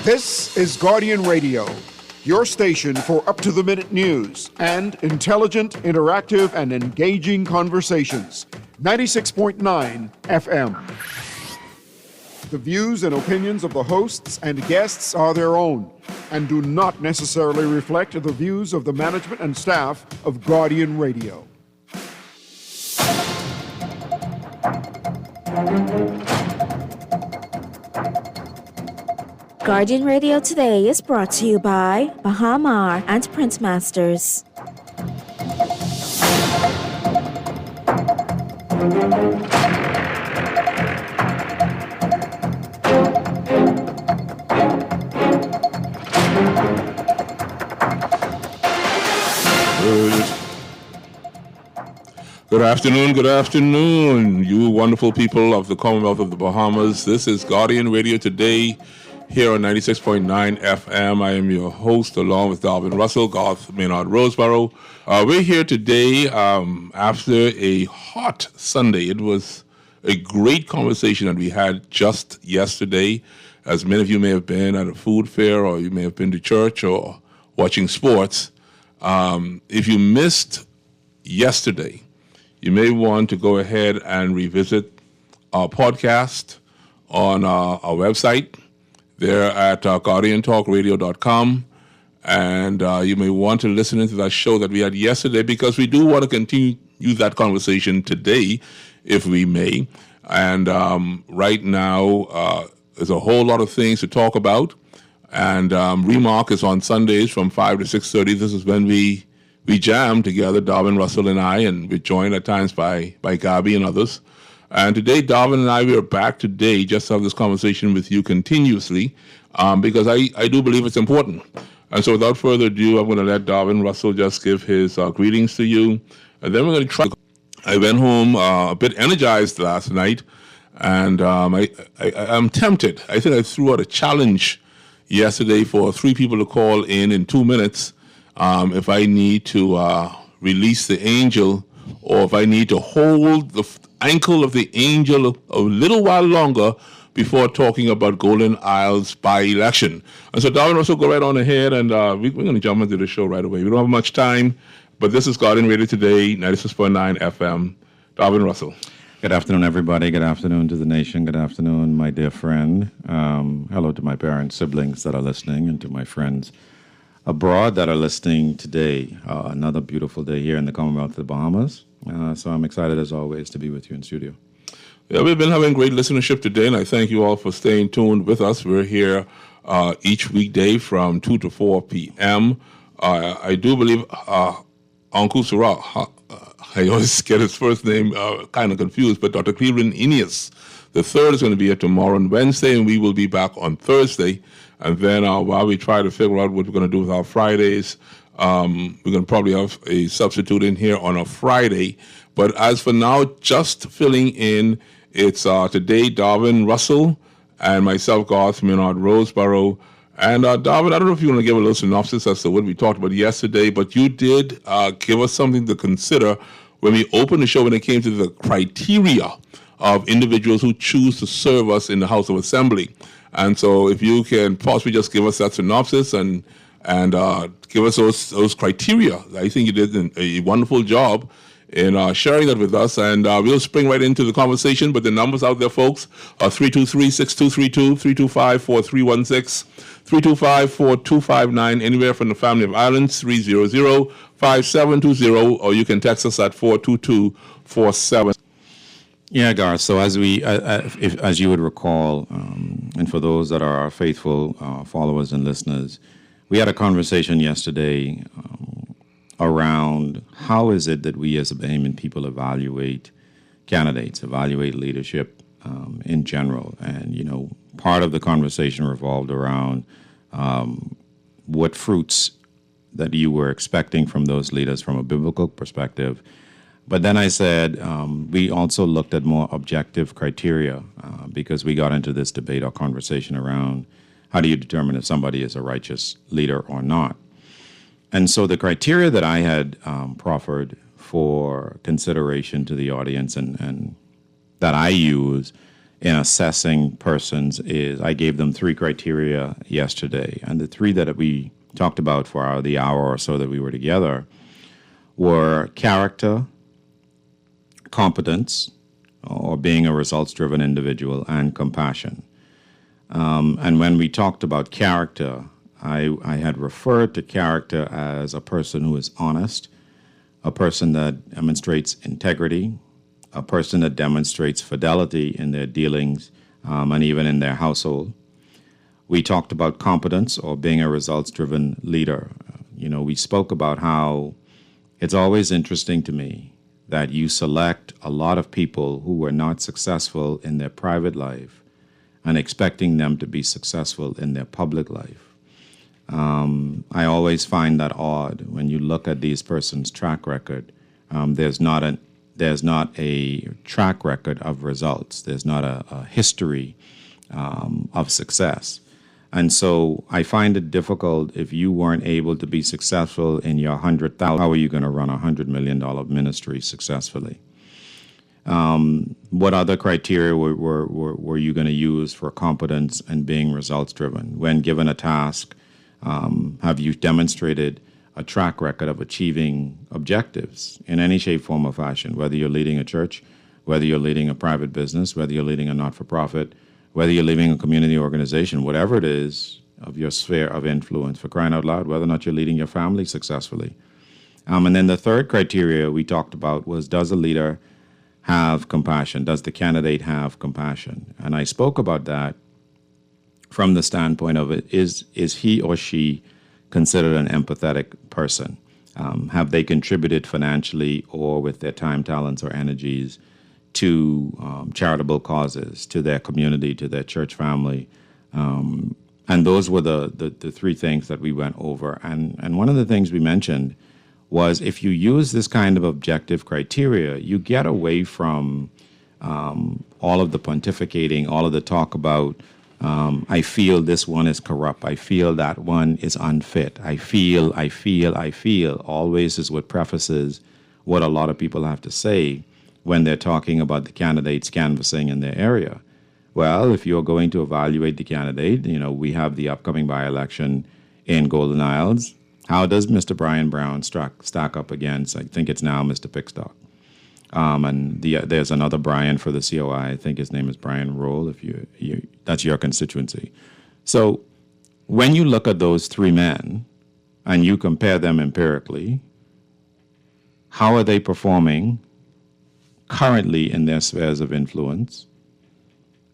This is Guardian Radio, your station for up-to-the-minute news and intelligent, interactive, and engaging conversations. 96.9 FM. The views and opinions of the hosts and guests are their own and do not necessarily reflect the views of the management and staff of Guardian Radio. Guardian Radio Today is brought to you by Bahamar and Print Masters. Good afternoon, you wonderful people of the Commonwealth of the Bahamas. This is Guardian Radio Today here on 96.9 FM. I am your host along with Darvin Russell, Garth Maynard Roseborough. We're here today after a hot Sunday. It was a great conversation that we had just yesterday. As many of you may have been at a food fair or you may have been to church or watching sports. If you missed yesterday, you may want to go ahead and revisit our podcast on our website. They're at guardiantalkradio.com, and you may want to listen into that show that we had yesterday because we do want to continue that conversation today, if we may. And right now, there's a whole lot of things to talk about. And Remark is on Sundays from 5 to 6:30. This is when we jam together, Darvin, Russell, and I, and we're joined at times by Gabi and others. And today, Darvin and I, we are back today just to have this conversation with you continuously because I do believe it's important. And so without further ado, I'm going to let Darvin Russell just give his greetings to you. And then we're going to try. I went home a bit energized last night, and I'm tempted. I think I threw out a challenge yesterday for 3 people to call in 2 minutes. If I need to release the angel, or if I need to hold the ankle of the angel a little while longer before talking about Golden Isles by-election. And so Darwin also go right on ahead, and we're going to jump into the show right away. We don't have much time, but this is Guardian Radio Today, 96.9 FM. Darwin Russell. Good afternoon, everybody. Good afternoon to the nation. Good afternoon, my dear friend. Hello to my parents, siblings that are listening, and to my friends abroad that are listening today. Another beautiful day here in the Commonwealth of the Bahamas. So I'm excited, as always, to be with you in studio. Yeah, we've been having great listenership today, and I thank you all for staying tuned with us. We're here each weekday from 2 to 4 p.m. I do believe Uncle Surah, I always get his first name kind of confused, but Dr. Cleveland Ineas, the third, is going to be here tomorrow and Wednesday, and we will be back on Thursday. And then while we try to figure out what we're going to do with our Fridays, we're going to probably have a substitute in here on a Friday. But as for now, just filling in, it's today Darvin Russell and myself, Garth Maynard Roseborough. And Darvin, I don't know if you want to give a little synopsis as to what we talked about yesterday, but you did give us something to consider when we opened the show when it came to the criteria of individuals who choose to serve us in the House of Assembly. And so if you can possibly just give us that synopsis and give us those criteria. I think you did a wonderful job in sharing that with us. And we'll spring right into the conversation. But the numbers out there, folks, are 323-6232, 325-4316, 325-4259, anywhere from the family of islands, 300-5720, or you can text us at 42247. Yeah, Garth. So as you would recall, and for those that are our faithful followers and listeners, we had a conversation yesterday around how is it that we as a Bahamian people evaluate candidates, evaluate leadership in general. And, you know, part of the conversation revolved around what fruits that you were expecting from those leaders from a biblical perspective. But then I said we also looked at more objective criteria because we got into this debate or conversation around how do you determine if somebody is a righteous leader or not. And so the criteria that I had proffered for consideration to the audience and that I use in assessing persons is I gave them 3 criteria yesterday. And the 3 that we talked about for the hour or so that we were together were character, competence, or being a results-driven individual, and compassion. And when we talked about character, I had referred to character as a person who is honest, a person that demonstrates integrity, a person that demonstrates fidelity in their dealings and even in their household. We talked about competence or being a results-driven leader. We spoke about how it's always interesting to me that you select a lot of people who were not successful in their private life and expecting them to be successful in their public life. I always find that odd when you look at these persons' track record. There's not a track record of results. There's not a history of success. And so I find it difficult if you weren't able to be successful in your 100,000. How are you going to run a $100 million ministry successfully? What other criteria were you going to use for competence and being results driven? When given a task, have you demonstrated a track record of achieving objectives in any shape, form, or fashion, whether you're leading a church, whether you're leading a private business, whether you're leading a not-for-profit, whether you're leading a community organization, whatever it is of your sphere of influence, for crying out loud, whether or not you're leading your family successfully. And then the third criteria we talked about was, does a leader have compassion? Does the candidate have compassion? And I spoke about that from the standpoint of it, is he or she considered an empathetic person? Have they contributed financially or with their time, talents, or energies to charitable causes, to their community, to their church family? And those were the 3 things that we went over. And one of the things we mentioned was if you use this kind of objective criteria, you get away from all of the pontificating, all of the talk about I feel this one is corrupt. I feel that one is unfit. I feel. Always is what prefaces what a lot of people have to say when they're talking about the candidates canvassing in their area. Well, if you're going to evaluate the candidate, we have the upcoming by-election in Golden Isles. How does Mr. Brian Brown stack up against, I think it's now Mr. Pickstock? And there's another Brian for the COI. I think his name is Brian Roll, if you that's your constituency. So when you look at those 3 men and you compare them empirically, how are they performing currently in their spheres of influence?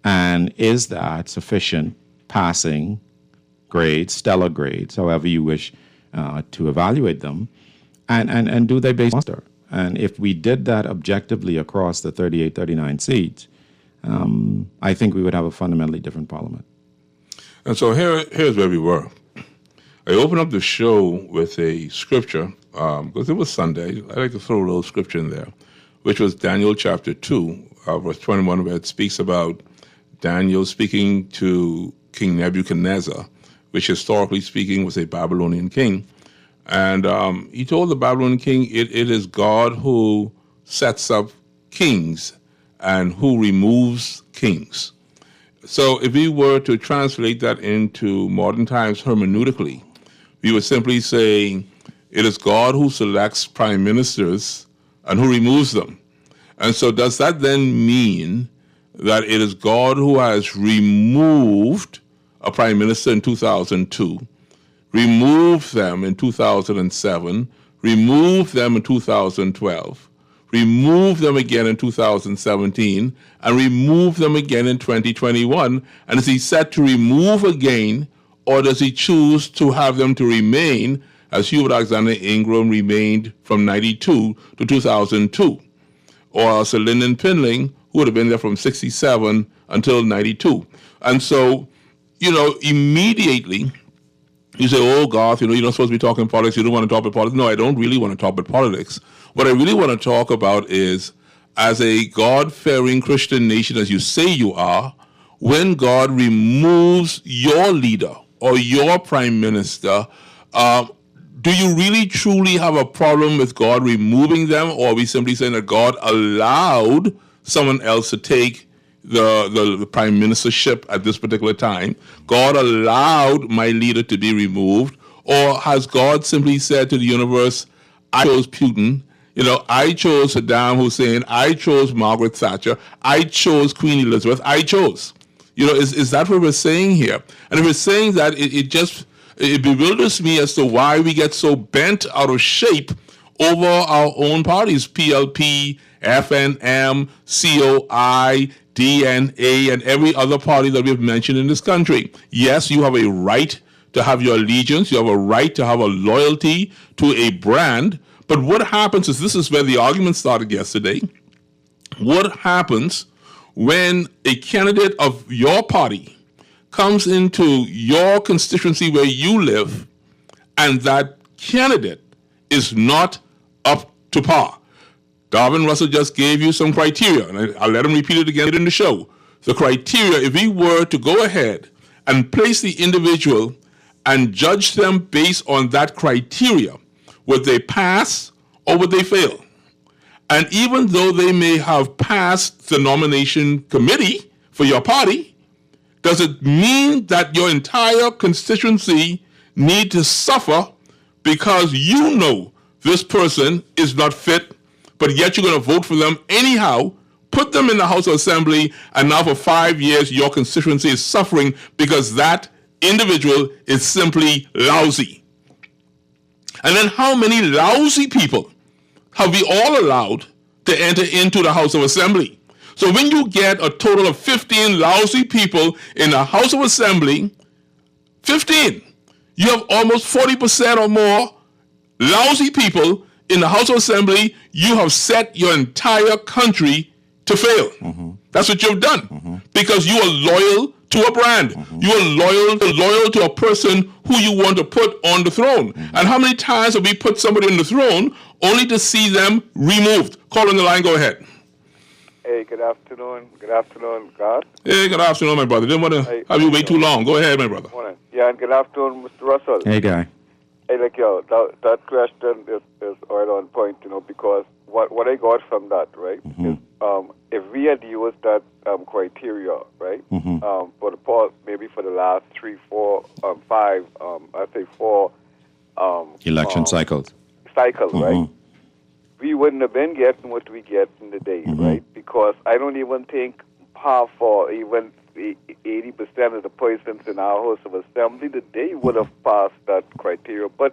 And is that sufficient passing grades, stellar grades, however you wish to evaluate them? And do they base muster? And if we did that objectively across the 38, 39 seats, I think we would have a fundamentally different parliament. And so here's where we were. I opened up the show with a scripture, because it was Sunday. I like to throw a little scripture in there, which was Daniel chapter 2, verse 21, where it speaks about Daniel speaking to King Nebuchadnezzar, which historically speaking was a Babylonian king. And he told the Babylonian king, it is God who sets up kings and who removes kings. So if we were to translate that into modern times hermeneutically, we would simply say it is God who selects prime ministers and who removes them. And so does that then mean that it is God who has removed a prime minister in 2002, removed them in 2007, removed them in 2012, removed them again in 2017, and removed them again in 2021? And is he set to remove again, or does he choose to have them to remain as Hubert Alexander Ingram remained from 92 to 2002? Or Sir Lyndon Pinling, who would have been there from 67 until 92. And so, immediately you say, oh, Garth, you're not supposed to be talking politics. You don't want to talk about politics. No, I don't really want to talk about politics. What I really want to talk about is, as a God-fearing Christian nation, as you say you are, when God removes your leader or your prime minister, do you really truly have a problem with God removing them, or are we simply saying that God allowed someone else to take the prime ministership at this particular time? God allowed my leader to be removed? Or has God simply said to the universe, I chose Putin, I chose Saddam Hussein, I chose Margaret Thatcher, I chose Queen Elizabeth, I chose? Is that what we're saying here? And if we're saying that, it bewilders me as to why we get so bent out of shape over our own parties, PLP, FNM, COI, DNA, and every other party that we've mentioned in this country. Yes, you have a right to have your allegiance. You have a right to have a loyalty to a brand. But what happens is, this is where the argument started yesterday. What happens when a candidate of your party comes into your constituency where you live, and that candidate is not up to par? Darvin Russell just gave you some criteria, and I'll let him repeat it again in the show. The criteria, if we were to go ahead and place the individual and judge them based on that criteria, would they pass or would they fail? And even though they may have passed the nomination committee for your party, does it mean that your entire constituency need to suffer because you know this person is not fit, but yet you're going to vote for them anyhow, put them in the House of Assembly, and now for 5 years your constituency is suffering because that individual is simply lousy? And then how many lousy people have we all allowed to enter into the House of Assembly? So when you get a total of 15 lousy people in the House of Assembly, 15, you have almost 40% or more lousy people in the House of Assembly. You have set your entire country to fail. Mm-hmm. That's what you've done, because you are loyal to a brand. You are loyal to a person who you want to put on the throne. And how many times have we put somebody on the throne only to see them removed? Call on the line, go ahead. Hey, good afternoon. Good afternoon, God. Hey, good afternoon, my brother. Didn't want to have you wait too long. Go ahead, my brother. Morning. Yeah, and good afternoon, Mr. Russell. Hey, Guy. Hey, that question is right on point, because what I got from that, right, is if we had used that criteria, right, for the past, maybe for the last 3, 4, 5, I'd say 4 election cycles, right, we wouldn't have been getting what we get in the day, right? Because I don't even think half or even 80% of the persons in our House of Assembly today would have passed that criteria. But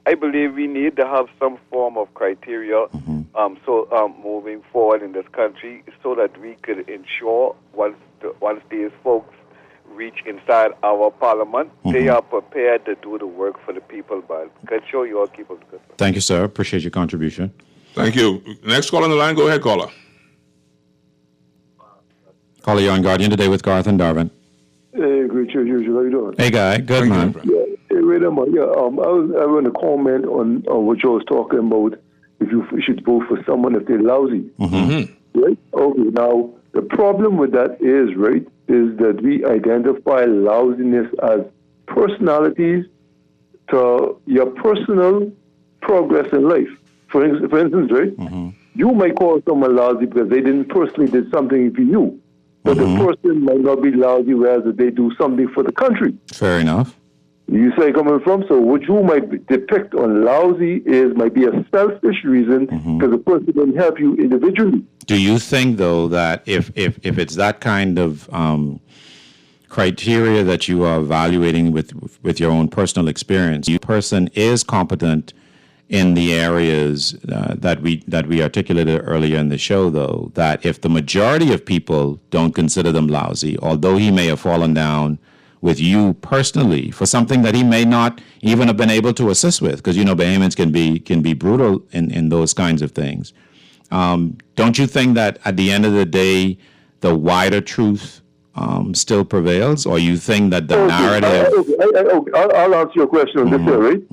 I believe we need to have some form of criteria moving forward in this country, so that we could ensure once these folks reach inside our parliament, they are prepared to do the work for the people. But can show you all keep up the good work. Thank you, sir. Appreciate your contribution. Thank you. Next call on the line. Go ahead, caller. Caller, you're on Guardian today with Garth and Darvin. Hey, great show, usual. How you doing? Hey, Guy. Good, man. Yeah, hey, wait a minute. I want to comment on what you was talking about. If you should vote for someone if they're lousy, right? Okay. Now the problem with that is that we identify lousiness as personalities to your personal progress in life. For instance, right? You might call someone lousy because they didn't personally did something for you. But the person might not be lousy, whereas they do something for the country. Fair enough. You say coming from, so what you might depict on lousy might be a selfish reason because the person didn't help you individually. Do you think, though, that if it's that kind of criteria that you are evaluating with your own personal experience, your person is competent in the areas that we articulated earlier in the show, though, that if the majority of people don't consider them lousy, although he may have fallen down with you personally for something that he may not even have been able to assist with, because Bahamians can be brutal in those kinds of things. Don't you think that at the end of the day, the wider truth still prevails, or you think that the narrative? I'll answer your question on this here, right?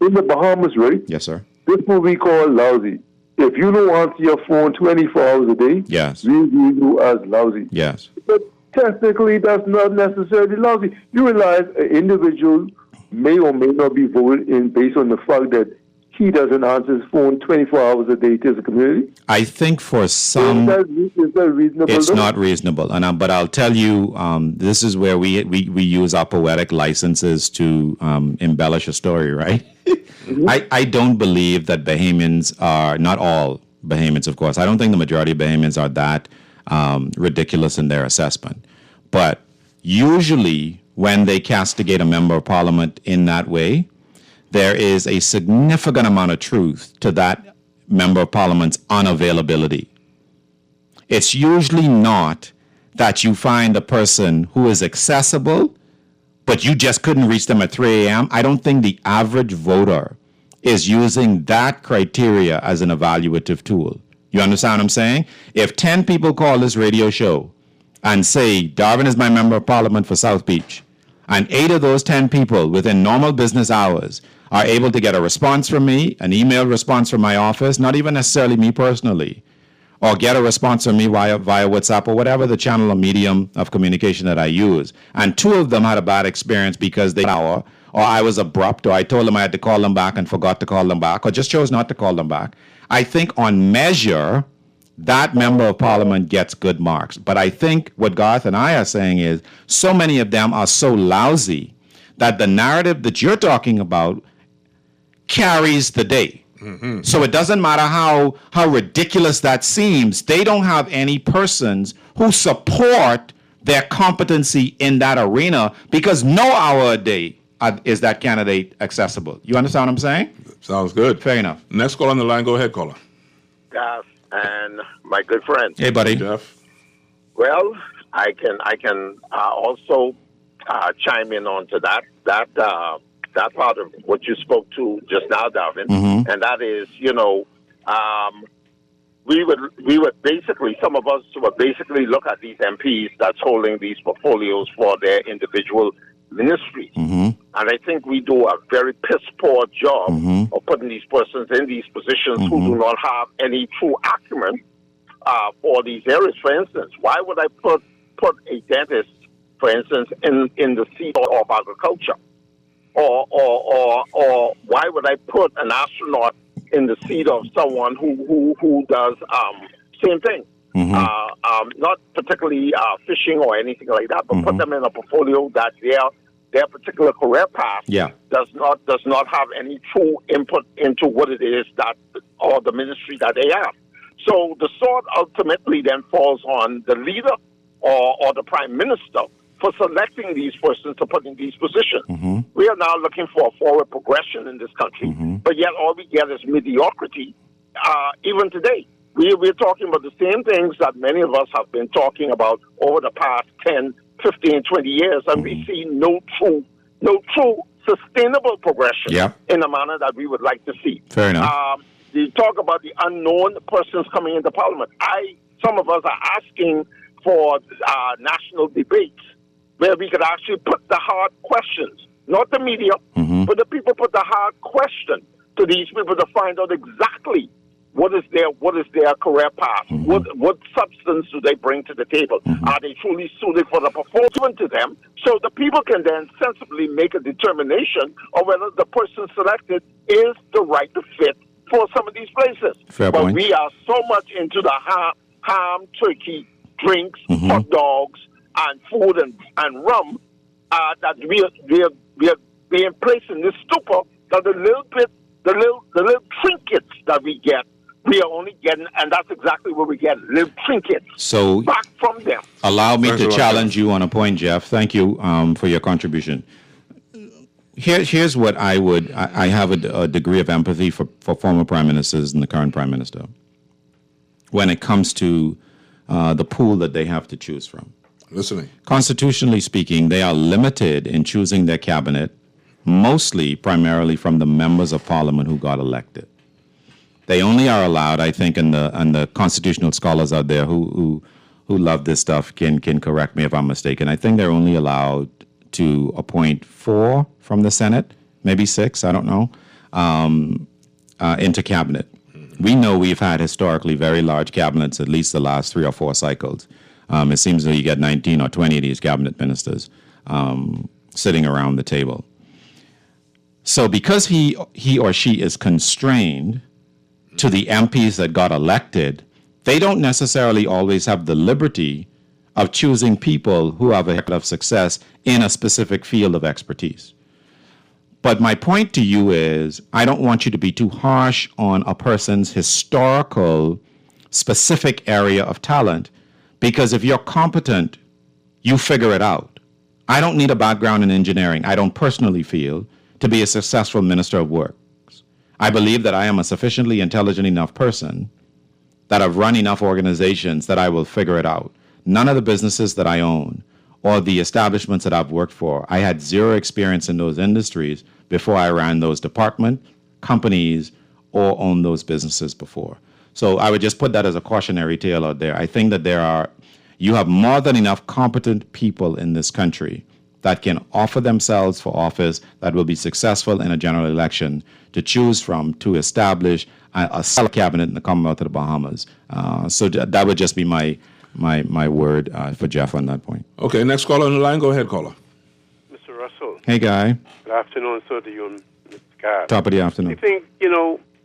In the Bahamas, right? Yes, sir. This movie called Lousy. If you don't answer your phone 24 hours a day, yes, we view you as lousy. Yes. But technically, that's not necessarily lousy. You realize an individual may or may not be voted in based on the fact that he doesn't answer his phone 24 hours a day to the community? I think for some, Is that reasonable? it's not reasonable. But I'll tell you, this is where we use our poetic licenses to embellish a story, right? I don't believe that Bahamians are, not all Bahamians, of course. I don't think the majority of Bahamians are that ridiculous in their assessment. But usually when they castigate a member of parliament in that way, there is a significant amount of truth to that member of parliament's unavailability. It's usually not that you find a person who is accessible, but you just couldn't reach them at 3 a.m. I don't think the average voter is using that criteria as an evaluative tool. You understand what I'm saying? If 10 people call this radio show and say, Darvin is my member of parliament for South Beach, and 8 of those 10 people within normal business hours are able to get a response from me, an email response from my office, not even necessarily me personally, or get a response from me via WhatsApp or whatever the channel or medium of communication that I use. And 2 of them had a bad experience because or I was abrupt, or I told them I had to call them back and forgot to call them back, or just chose not to call them back. I think on measure, that member of parliament gets good marks. But I think what Garth and I are saying is so many of them are so lousy that the narrative that you're talking about carries the day. Mm-hmm. So it doesn't matter how ridiculous that seems. They don't have any persons who support their competency in that arena, because no hour a day is that candidate accessible. You understand what I'm saying? Sounds good. Fair enough. Next call on the line. Go ahead, caller. Jeff and my good friend. Hey, buddy. Jeff. Well, I can also chime in onto that part of what you spoke to just now, Darvin, and that is, we would basically, some of us would basically look at these MPs that's holding these portfolios for their individual ministries. And I think we do a very piss-poor job of putting these persons in these positions who do not have any true acumen for these areas. For instance, why would I put a dentist, for instance, in the seat of agriculture? Or why would I put an astronaut in the seat of someone who does same thing? Not particularly fishing or anything like that, but put them in a portfolio that their particular career path does not have any true input into what it is that, or the ministry that they have. So the sword ultimately then falls on the leader or the prime minister for selecting these persons to put in these positions. We are now looking for a forward progression in this country, but yet all we get is mediocrity. Even today, we're talking about the same things that many of us have been talking about over the past 10, 15, 20 years, and we see no true sustainable progression in the manner that we would like to see. Fair enough. You talk about the unknown persons coming into Parliament. Some of us are asking for national debates where we could actually put the hard questions, not the media, but the people put the hard question to these people to find out exactly what is their career path, what substance do they bring to the table? Are they truly suited for the performance to them? So the people can then sensibly make a determination of whether the person selected is the right fit for some of these places. Fair but point. We are so much into the ham, turkey, drinks, hot dogs, and food and rum that we are being placed in this stupor that the little trinkets that we get, we are only getting, and that's exactly what we get, little trinkets back from them. Allow me to challenge you on a point, Jeff. Thank you for your contribution. Here's what I have a degree of empathy for former prime ministers and the current prime minister when it comes to the pool that they have to choose from. Listening. Constitutionally speaking, they are limited in choosing their cabinet, primarily from the members of parliament who got elected. They only are allowed, I think, and the constitutional scholars out there who love this stuff can correct me if I'm mistaken. I think they're only allowed to appoint 4 from the Senate, maybe 6, I don't know, into cabinet. We know we've had historically very large cabinets, at least the last 3 or 4 cycles. It seems that you get 19 or 20 of these cabinet ministers sitting around the table. So because he or she is constrained to the MPs that got elected, they don't necessarily always have the liberty of choosing people who have a record of success in a specific field of expertise. But my point to you is, I don't want you to be too harsh on a person's historical, specific area of talent, because if you're competent, you figure it out. I don't need a background in engineering, I don't personally feel, to be a successful minister of works. I believe that I am a sufficiently intelligent enough person that I've run enough organizations that I will figure it out. None of the businesses that I own or the establishments that I've worked for, I had zero experience in those industries before I ran those department companies or owned those businesses before. So I would just put that as a cautionary tale out there. I think that you have more than enough competent people in this country that can offer themselves for office, that will be successful in a general election, to choose from to establish a solid cabinet in the Commonwealth of the Bahamas. So that would just be my word for Jeff on that point. Okay, next caller on the line. Go ahead, caller. Mr. Russell. Hey, Guy. Good afternoon, sir, to you and Mr. Scott. Top of the afternoon. I think,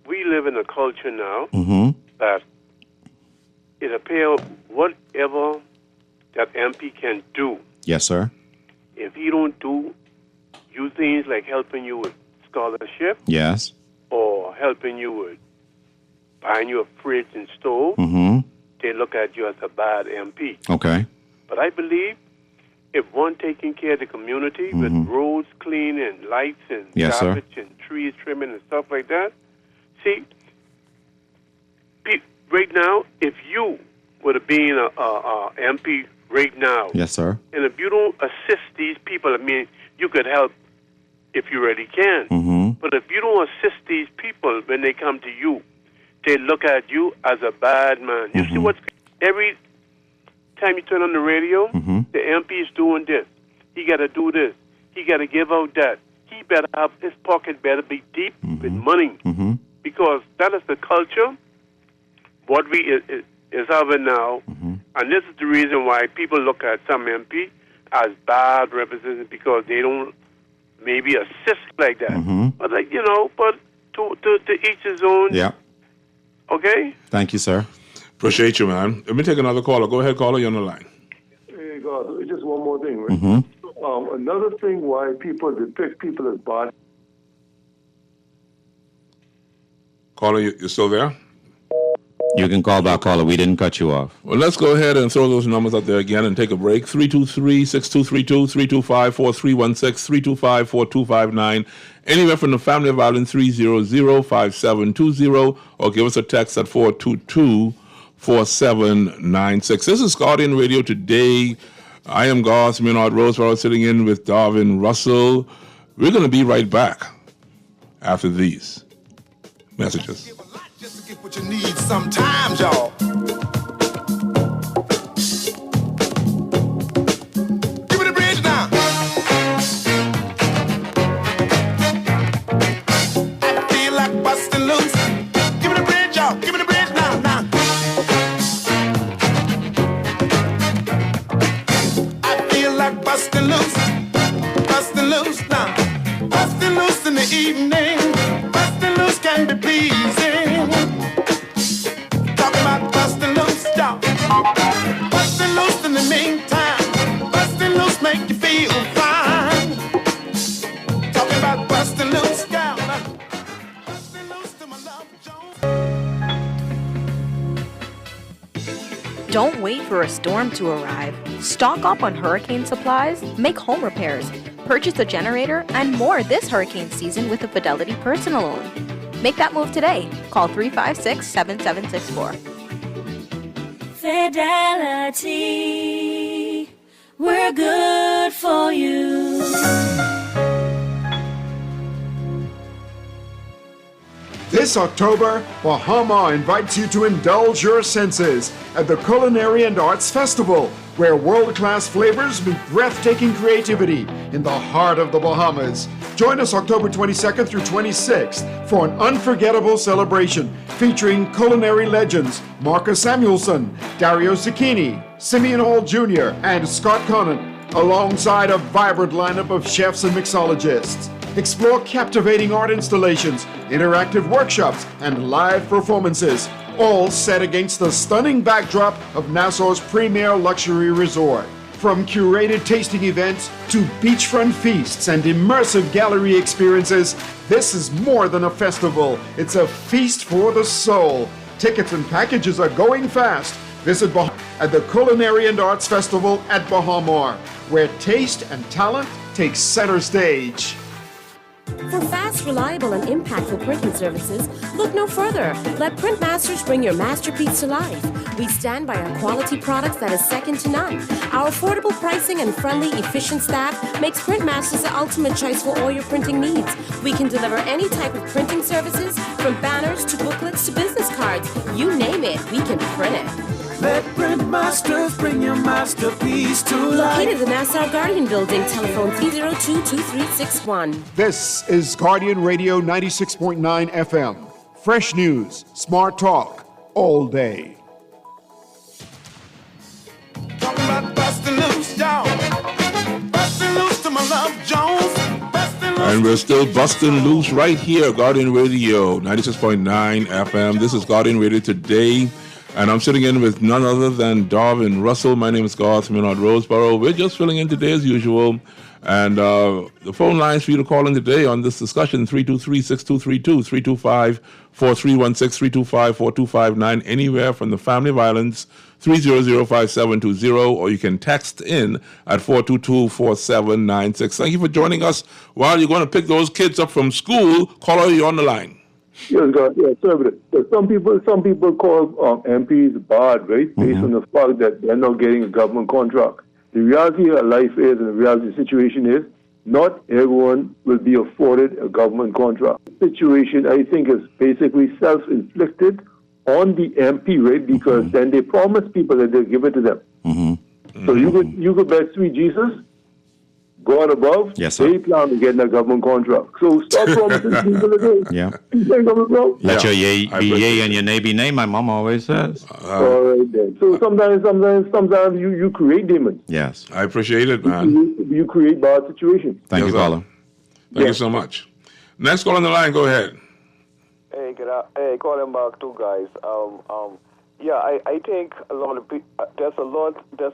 we live in a culture now that it appears whatever that MP can do, Yes, sir. if he don't do things like helping you with scholarship Yes. or helping you with buying you a fridge and stove, they look at you as a bad MP. Okay. But I believe if one taking care of the community with roads clean and lights and Yes, sir. garbage and trees trimming and stuff like that, see, right now, if you would have been a MP right now, Yes, sir. and if you don't assist these people, I mean, you could help if you really can. But if you don't assist these people when they come to you, they look at you as a bad man. You see what? Every time you turn on the radio, the MP is doing this. He got to do this. He got to give out that. He better have, his pocket better be deep with money. Because that is the culture, what we is having now. And this is the reason why people look at some MP as bad representatives, because they don't maybe assist like that. But, but to each his own. Yeah. Okay? Thank you, sir. Appreciate you, man. Let me take another caller. Go ahead, caller. You're on the line. Hey, God, just one more thing, right? Another thing why people depict people as bad. Caller, you're still there? You can call back, caller. We didn't cut you off. Well, let's go ahead and throw those numbers out there again and take a break. 323-6232, 325-4316, 325-4259. Anywhere from the family of Ireland, 300-5720, or give us a text at 422-4796. This is Guardian Radio Today. I am Garth Minard Roseborough, sitting in with Darvin Russell. We're going to be right back after these messages. Just to get what you need sometimes, y'all. Give me the bridge now. I feel like busting loose. Give me the bridge, y'all. Give me the bridge now, now. I feel like busting loose now. Busting loose in the evening. Busting loose can be pleasing. Bustin' loose, y'all. Bustin' loose in the meantime. Bustin' loose make you feel fine. Talking about bustin' loose, y'all. Bustin' loose to my love, Jones. Don't wait for a storm to arrive. Stock up on hurricane supplies, make home repairs, purchase a generator, and more this hurricane season with a Fidelity personal loan. Make that move today. Call 356-7764. Fidelity, we're good for you. This October, Bahama invites you to indulge your senses at the Culinary and Arts Festival, where world-class flavors meet breathtaking creativity in the heart of the Bahamas. Join us October 22nd through 26th for an unforgettable celebration featuring culinary legends Marcus Samuelson, Dario Zucchini, Simeon Hall Jr., and Scott Conant, alongside a vibrant lineup of chefs and mixologists. Explore captivating art installations, interactive workshops, and live performances, all set against the stunning backdrop of Nassau's premier luxury resort. From curated tasting events to beachfront feasts and immersive gallery experiences, this is more than a festival. It's a feast for the soul. Tickets and packages are going fast. Visit at the Culinary and Arts Festival at Bahamar, where taste and talent take center stage. For fast, reliable, and impactful printing services, look no further. Let Printmasters bring your masterpiece to life. We stand by our quality products that is second to none. Our affordable pricing and friendly, efficient staff makes Printmasters the ultimate choice for all your printing needs. We can deliver any type of printing services, from banners to booklets to business cards. You name it, we can print it. Let Printmasters bring your masterpiece to life. Located in the Nassau Guardian Building, telephone 302-2361. This is Guardian Radio 96.9 FM. Fresh news, smart talk, all day. Talking about busting loose, y'all. Busting loose to my love Jones. Busting loose. And we're still busting loose right here, Guardian Radio 96.9 FM. This is Guardian Radio Today. And I'm sitting in with none other than Darvin Russell. My name is Garth Minard Roseborough. We're just filling in today as usual. And the phone lines for you to call in today on this discussion, 323-6232, 325-4316, 325-4259, anywhere from the family violence, 300-5720, or you can text in at 422-4796. Thank you for joining us. While you're going to pick those kids up from school, caller, you're on the line. Yes, God. Yes, sir. Some people call MPs bad, right? Based on the fact that they're not getting a government contract. The reality of life is, and the reality of the situation is, not everyone will be afforded a government contract. The situation, I think, is basically self-inflicted on the MP, right? Because then they promise people that they'll give it to them. So you could bet sweet Jesus, God above, they plan to get a government contract. So stop promising people again. Yeah. Let Let your yea be yea and your nay be nay, my mom always says. All right then. So sometimes you create demons. Yes. I appreciate it, man. You create bad situations. Thank you, caller. Thank you so much. Next call on the line, go ahead. Hey, calling back too, guys. I think a lot of there's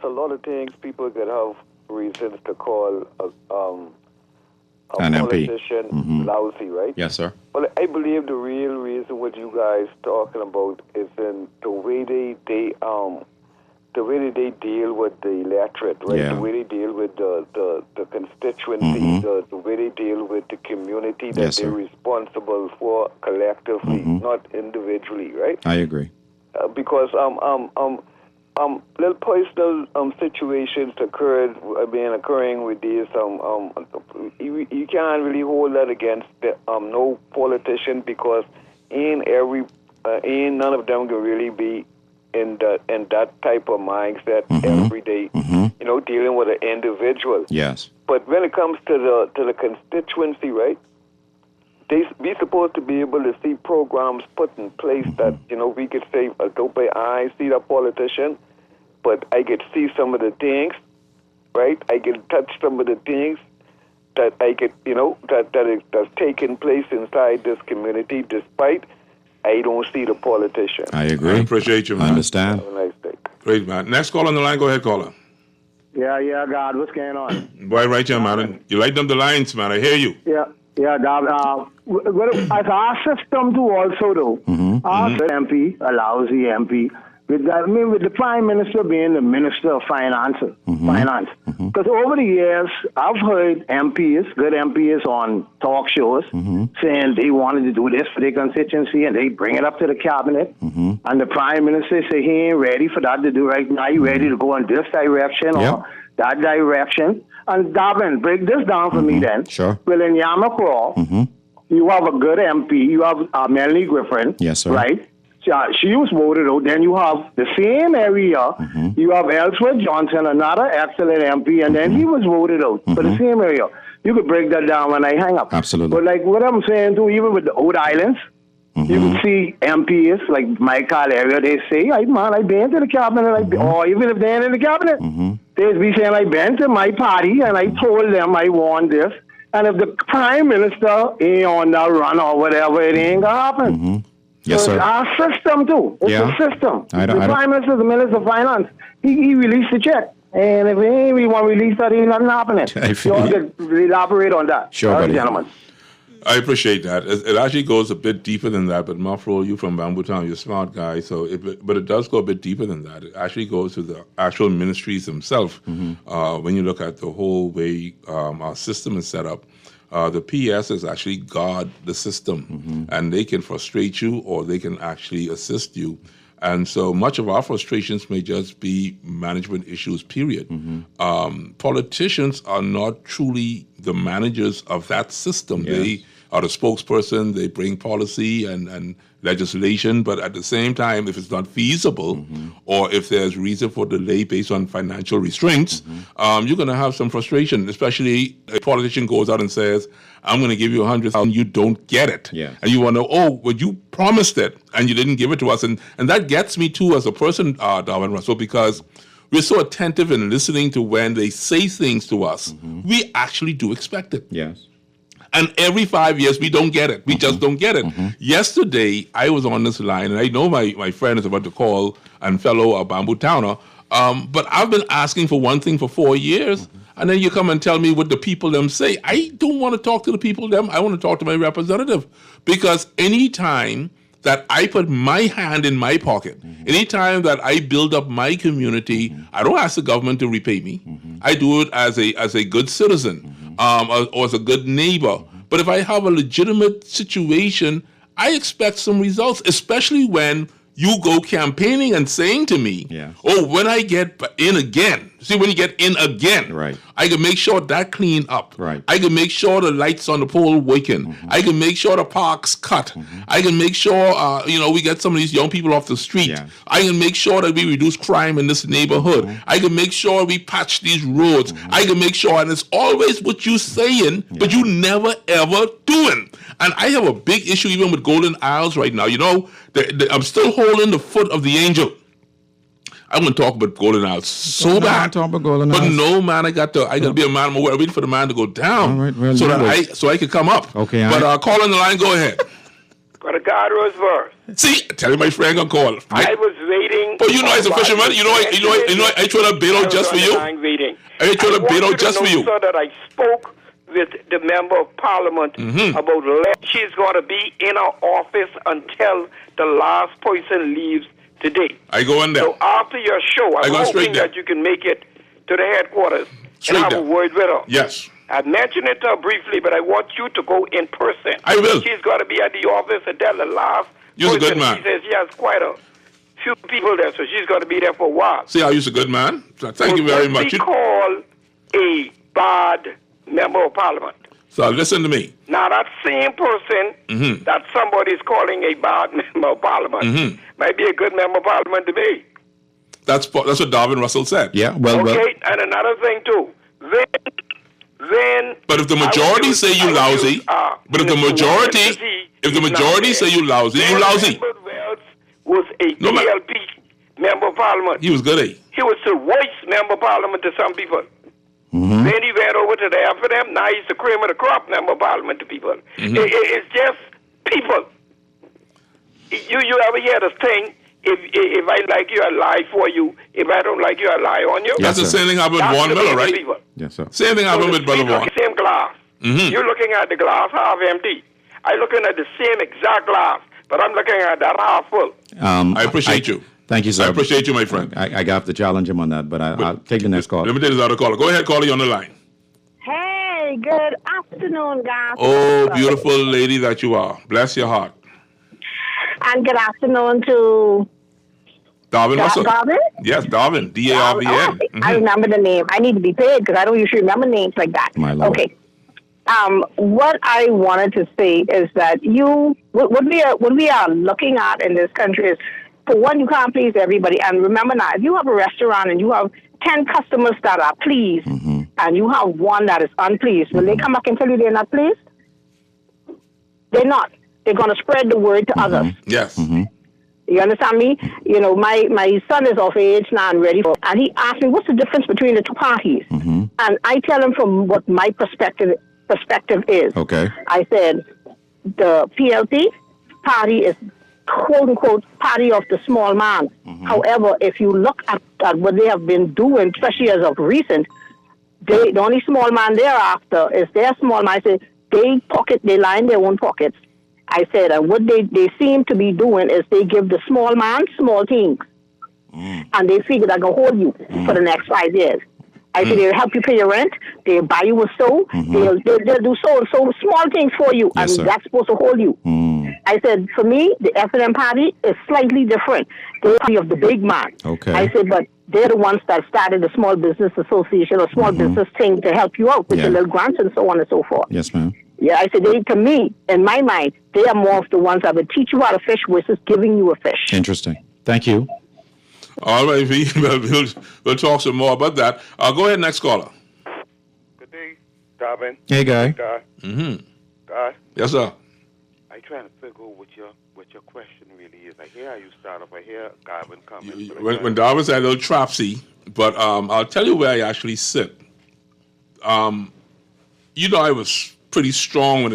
a lot of things people could have reasons to call a an politician MP. lousy, right? Yes, sir. Well, I believe the real reason what you guys talking about is in the way they deal with the electorate, right? Yeah. The way they deal with the constituency, the way they deal with the community that Yes, they're sir. responsible for collectively, not individually, right? I agree. Because little personal situations occurring with these you can't really hold that against no politician, because ain't none of them can really be in that type of mindset every day, dealing with an individual. Yes. But when it comes to the constituency, right? We supposed to be able to see programs put in place that, we could say, I see that politician, but I could see some of the things, right? I can touch some of the things that I could, that's taking place inside this community, despite I don't see the politician. I agree. I appreciate you, man. I understand. Have a nice day. Great, man. Next call on the line, go ahead, caller. Yeah, God, what's going on? Boy, right here, man. You light up the lines, man. I hear you. Yeah, God. As our system do also, though, our MP, a lousy MP, with the Prime Minister being the Minister of Finance. Because over the years, I've heard good MPs on talk shows saying they wanted to do this for their constituency, and they bring it up to the cabinet, and the Prime Minister say he ain't ready for that to do right now. He ready to go in this direction or that direction. And Darvin, break this down for me then. Sure. Well, in Yamacraw, you have a good MP. You have Melanie Griffin. Yes, sir. Right? She was voted out. Then you have the same area. You have Ellsworth Johnson, another excellent MP, and then he was voted out for the same area. You could break that down when I hang up. Absolutely. But like what I'm saying too, even with the Old Islands, you can see MPs like Michael area. They say, "Hey man, I been to the cabinet," or even if they ain't in the cabinet, they be saying, "I been to my party and I told them I want this." And if the prime minister ain't on that run or whatever, it ain't gonna happen. Mm-hmm. Yes, so sir. It's our system too. It's a system. The prime minister, the minister of finance, he released the check. And if he ain't really want to release that, ain't nothing happening. You all could elaborate on that. Sure, buddy. Gentlemen. I appreciate that. It actually goes a bit deeper than that, but Mafro, you from Bamboo Town, you're a smart guy, but it does go a bit deeper than that. It actually goes to the actual ministries themselves. When you look at the whole way our system is set up, the PSs actually guard the system, and they can frustrate you or they can actually assist you. And so much of our frustrations may just be management issues, period. Politicians are not truly the managers of that system. Yes. They are the spokesperson, they bring policy and legislation, but at the same time, if it's not feasible or if there's reason for delay based on financial restraints, you're going to have some frustration, especially if a politician goes out and says, I'm going to give you 100,000, you don't get it. Yeah. And you want to know, well, you promised it and you didn't give it to us. And that gets me too as a person, Darwin Russell, because we're so attentive and listening to when they say things to us. We actually do expect it. Yes. And every 5 years, we don't get it. We just don't get it. Yesterday, I was on this line, and I know my friend is about to call and fellow Bamboo Towner, but I've been asking for one thing for 4 years, and then you come and tell me what the people them say. I don't want to talk to the people them. I want to talk to my representative, because anytime that I put my hand in my pocket, anytime that I build up my community, I don't ask the government to repay me. I do it as a good citizen. Or as a good neighbor. But if I have a legitimate situation, I expect some results, especially when you go campaigning and saying to me, oh, when I get in again, see, when you get in again, right, I can make sure that clean up. Right. I can make sure the lights on the pole working. I can make sure the parks cut. I can make sure, we get some of these young people off the street. I can make sure that we reduce crime in this neighborhood. I can make sure we patch these roads. I can make sure, and it's always what you saying, but you never ever doing. And I have a big issue even with Golden Isles right now. You know, I'm still holding the foot of the angel. I want to talk about Golden Isles so bad. Talk about Golden but Isles. no, man, I got to be a man. I'm waiting for the man to go down All right, well, so I could come up. Okay, But call on the line. Go ahead. Brother God Roseworth. See, tell you my friend gonna call. I was waiting. But you know, as a fisherman, I threw a bait out just for you. I threw a bait out just for you. So that I spoke with the member of parliament about she's going to be in her office until the last person leaves today. I go in there. So after your show, I'm hoping that you can make it to the headquarters and have a word with her. Yes. I mentioned it to her briefly, but I want you to go in person. I will. She's got to be at the office until the last You're a person. good man. She says she has quite a few people there, so she's got to be there for a while. See how you're a good man? Thank you very much. We call a bad member of parliament. So listen to me. Now, that same person that somebody's calling a bad member of parliament might be a good member of parliament to me. That's what Darwin Russell said. Yeah, well. And another thing, too. Then. But if the majority say you lousy, if the majority say you lousy, you lousy. Was a PLP member of parliament. He was good, eh? He was the worst member of parliament to some people. Then he went over to the FNM. Now he's the cream of the crop member of parliament to people. It's just people. You ever hear this thing? If I like you, I lie for you. If I don't like you, I lie on you. That's the same thing happened with Vaughn Miller, right? People. Yes, sir. Same thing happened with Brother Vaughn. Same glass. You're looking at the glass half empty. I'm looking at the same exact glass, but I'm looking at that half full. I appreciate you. Thank you, sir. I appreciate you, my friend. I got to challenge him on that, but I'll take the next call. Let me take this other caller. Go ahead, caller, you on the line. Hey, good afternoon, guys. Oh, beautiful lady that you are. Bless your heart. And good afternoon to Darwin Russell. Darwin? Yes, Darwin. D-A-R-V-N. I remember the name. I need to be paid because I don't usually remember names like that. My Lord. Okay. What I wanted to say is that what we are looking at in this country is, for one, you can't please everybody. And remember now, if you have a restaurant and you have 10 customers that are pleased and you have one that is unpleased, will they come back and tell you they're not pleased? They're not. They're going to spread the word to others. Yes. You understand me? You know, my son is of age now and ready for, and he asked me, what's the difference between the two parties? And I tell him from what my perspective perspective is. Okay. I said the PLP party is quote unquote party of the small man. However, if you look at what they have been doing, especially as of recent, the only small man thereafter is their small man. I said they line their own pockets. I said, and what they seem to be doing is they give the small man small things. And they figure they're going to hold you for the next 5 years. I said, they'll help you pay your rent, they'll buy you a stove, they'll do so small things for you, Yes, and sir. that's supposed to hold you. I said, for me, the F&M party is slightly different. They're the party of the big man. Okay. I said, but they're the ones that started the Small Business Association or Small Business thing to help you out with Yeah. the little grants and so on and so forth. Yes, ma'am. Yeah, I said, to me, in my mind, they are more of the ones that would teach you how to fish versus giving you a fish. Interesting. Thank you. All right, V. We'll talk some more about that. Go ahead, next caller. Good day, Darvin. Hey, Guy. Guy, Yes, sir. I trying to figure out what your question really is. I hear how you start off. I hear Garvin comment. When Darwin's a little trapsy, but I'll tell you where I actually sit. I was pretty strong when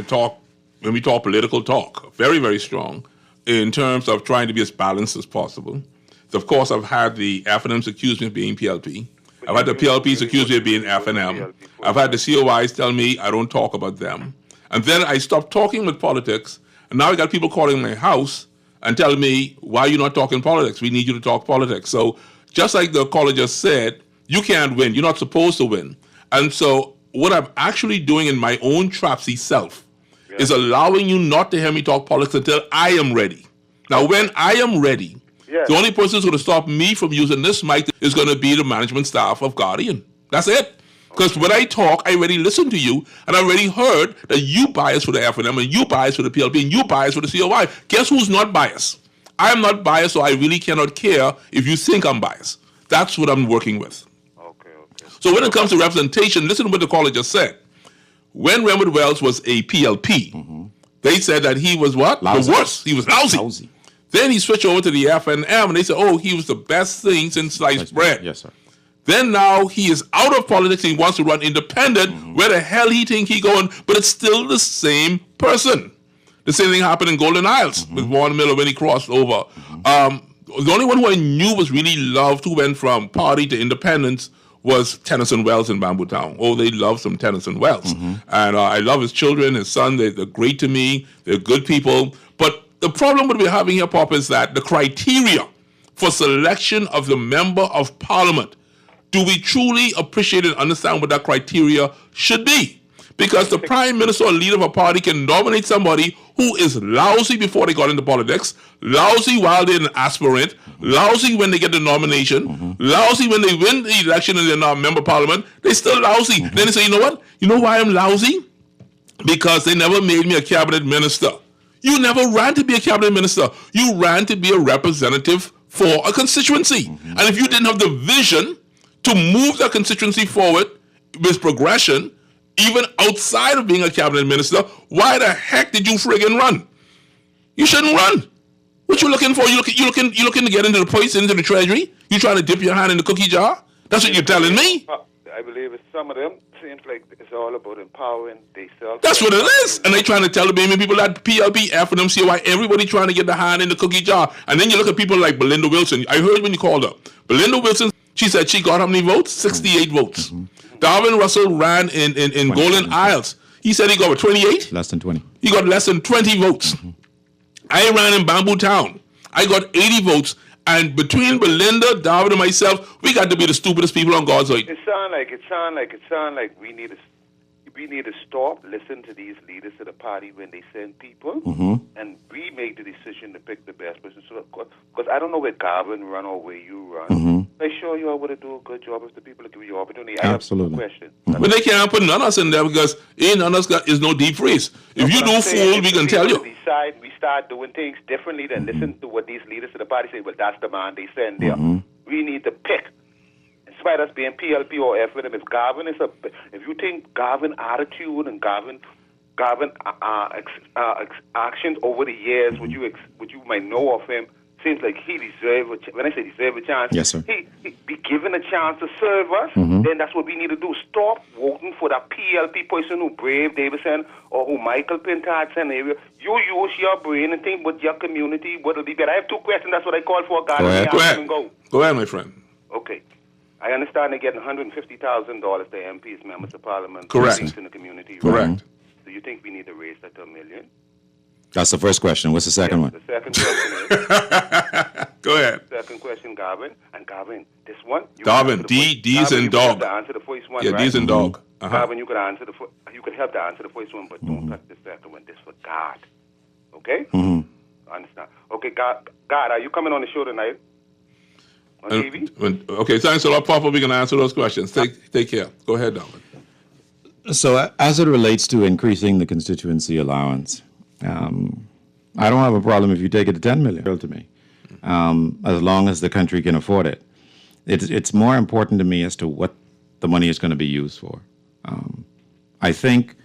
we talk political talk, very, very strong in terms of trying to be as balanced as possible. So of course, I've had the F&Ms accuse me of being PLP. I've had the PLPs accuse me of being F&M. I've had the COIs tell me I don't talk about them. And then I stopped talking with politics, and now I got people calling my house and telling me, why are you not talking politics? We need you to talk politics. So just like the caller just said, you can't win. You're not supposed to win. And so what I'm actually doing in my own trapsy self is allowing you not to hear me talk politics until I am ready. Now, when I am ready, the only person who's going to stop me from using this mic is going to be the management staff of Guardian. That's it. Because when I talk, I already listened to you, and I already heard that you bias for the F&M, and you bias for the PLP, and you bias for the COI. Guess who's not biased? I am not biased, so I really cannot care if you think I'm biased. That's what I'm working with. So when it comes to representation, listen to what the caller just said. When Raymond Wells was a PLP, they said that he was what? Lousy. The worst. He was lousy. Then he switched over to the F&M, and they said, oh, he was the best thing since sliced bread. Yes, sir. Then now he is out of politics and he wants to run independent. Where the hell he think he going? But it's still the same person. The same thing happened in Golden Isles with Warren Miller when he crossed over. The only one who I knew was really loved, who went from party to independence, was Tennyson Wells in Bamboo Town. Oh, they love some Tennyson Wells. And I love his children, his son. They're great to me. They're good people. But the problem that we're having here, Pop, is that the criteria for selection of the member of parliament, do we truly appreciate and understand what that criteria should be? Because the prime minister or leader of a party can nominate somebody who is lousy before they got into politics, lousy while they're an aspirant, lousy when they get the nomination, lousy when they win the election and they're not a member of parliament, they're still lousy. Then they say, you know what? You know why I'm lousy? Because they never made me a cabinet minister. You never ran to be a cabinet minister. You ran to be a representative for a constituency. And if you didn't have the vision to move that constituency forward with progression, even outside of being a cabinet minister, why the heck did you friggin' run? You shouldn't run. What you looking for? You looking to get into the place, into the treasury? You trying to dip your hand in the cookie jar? That's what you're telling me? I believe it's some of them seems like it's all about empowering themselves. That's what it is. And they trying to tell the baby people that PLP, F&M, COI, everybody trying to get the hand in the cookie jar. And then you look at people like Belinda Wilson. I heard when you called her. Belinda Wilson, she said she got how many votes? 68 votes. Darvin Russell ran in Golden Isles. He said he got what, 28? Less than 20. He got less than 20 votes. I ran in Bamboo Town. I got 80 votes. And between Belinda, Darvin, and myself, we got to be the stupidest people on God's earth. It sound like we need to stop, listen to these leaders of the party when they send people, and we make the decision to pick the best person. So, because I don't know where Garvin run or where you run. I'm sure you all would do a good job if the people give you opportunity. Absolutely. I have a question. But they can't put none of us in there because ain't none of us is no deep freeze. If you do fool, we can tell you. We start doing things differently than listen to what these leaders of the party say. Well, that's the man they send there. We need to pick. In spite of us being PLP or F&M, if you think Garvin attitude and Garvin actions over the years, what you might know of him, seems like he deserves, when I say deserve a chance, yes, sir. He be given a chance to serve us, then that's what we need to do. Stop voting for that PLP person who Brave Davison or who Michael Pintard sent area. You use your brain and think what your community, what will be better. I have two questions. That's what I called for. God, Go ahead. Go ahead, my friend. Okay. I understand they're getting $150,000 to MPs, members of parliament, correct, in the community. Correct. Right? Do you think we need to raise that to $1 million? That's the first question. What's the second one? The second question is... Go ahead. Second question, Garvin. And Garvin, this one... Garvin, D's and dog. To answer the first one, yeah, right? D's and dog. Garvin, you could help to answer the first one, but don't touch the second one. This for God. Okay? Understand. Okay, God, are you coming on the show tonight? On TV? Okay, thanks a lot, Papa. We're going to answer those questions. Take care. Go ahead, Darwin. So as it relates to increasing the constituency allowance, I don't have a problem if you take it to $10 million to me, as long as the country can afford it. It's more important to me as to what the money is going to be used for. I think,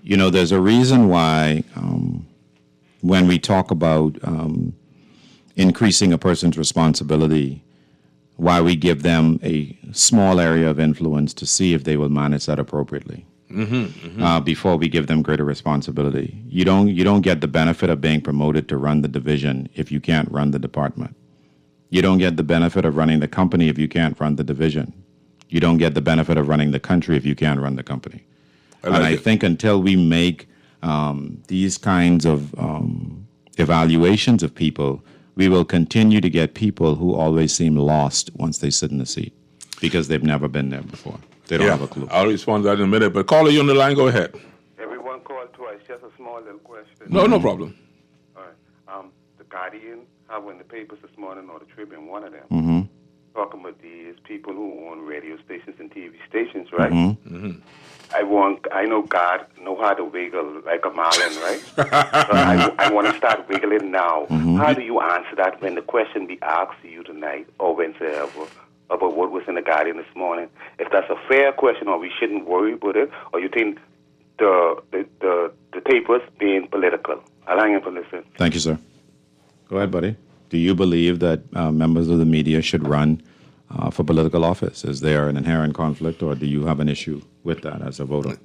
there's a reason why when we talk about increasing a person's responsibility, why we give them a small area of influence to see if they will manage that appropriately. Before we give them greater responsibility. You don't get the benefit of being promoted to run the division if you can't run the department. You don't get the benefit of running the company if you can't run the division. You don't get the benefit of running the country if you can't run the company. I think until we make these kinds of evaluations of people, we will continue to get people who always seem lost once they sit in the seat because they've never been there before. They don't have a clue. I'll respond to that in a minute. But caller, you on the line, go ahead. Everyone called twice. Just a small little question. No problem. All right. The Guardian have in the papers this morning, or the Tribune, one of them, talking about these people who own radio stations and TV stations, right? I know God know how to wiggle like a marlin, right? So I want to start wiggling now. How do you answer that when the question be asked to you tonight or whensoever about what was in the Guardian this morning? If that's a fair question, or we shouldn't worry about it, or you think the papers being political? I'll hang in for listen. Thank you, sir. Go ahead, buddy. Do you believe that members of the media should run for political office? Is there an inherent conflict, or do you have an issue with that as a voter?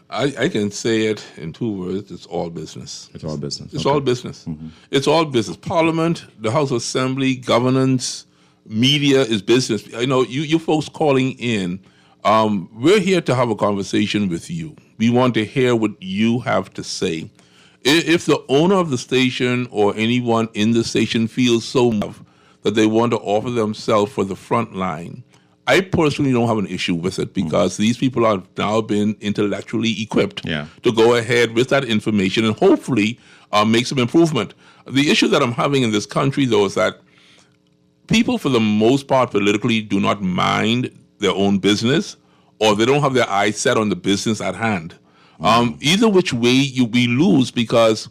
I can say it in two words. It's all business. It's all business. It's all business. It's all business. Parliament, the House of Assembly, governance, media is business. You folks calling in, we're here to have a conversation with you. We want to hear what you have to say. If the owner of the station or anyone in the station feels so that they want to offer themselves for the front line, I personally don't have an issue with it because these people have now been intellectually equipped to go ahead with that information and hopefully make some improvement. The issue that I'm having in this country, though, is that people, for the most part, politically do not mind their own business, or they don't have their eyes set on the business at hand. Either which way, we lose because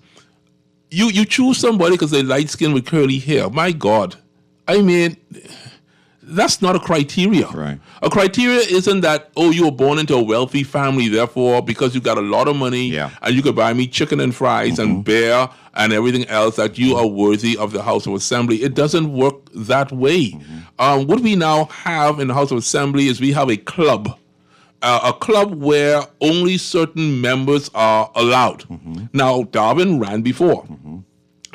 you choose somebody because they're light skinned with curly hair. My God. I mean, that's not a criteria. Right. A criteria isn't that, you were born into a wealthy family, therefore, because you got a lot of money and you could buy me chicken and fries and beer and everything else, that you are worthy of the House of Assembly. It doesn't work that way. What we now have in the House of Assembly is we have a club where only certain members are allowed. Now, Darwin ran before.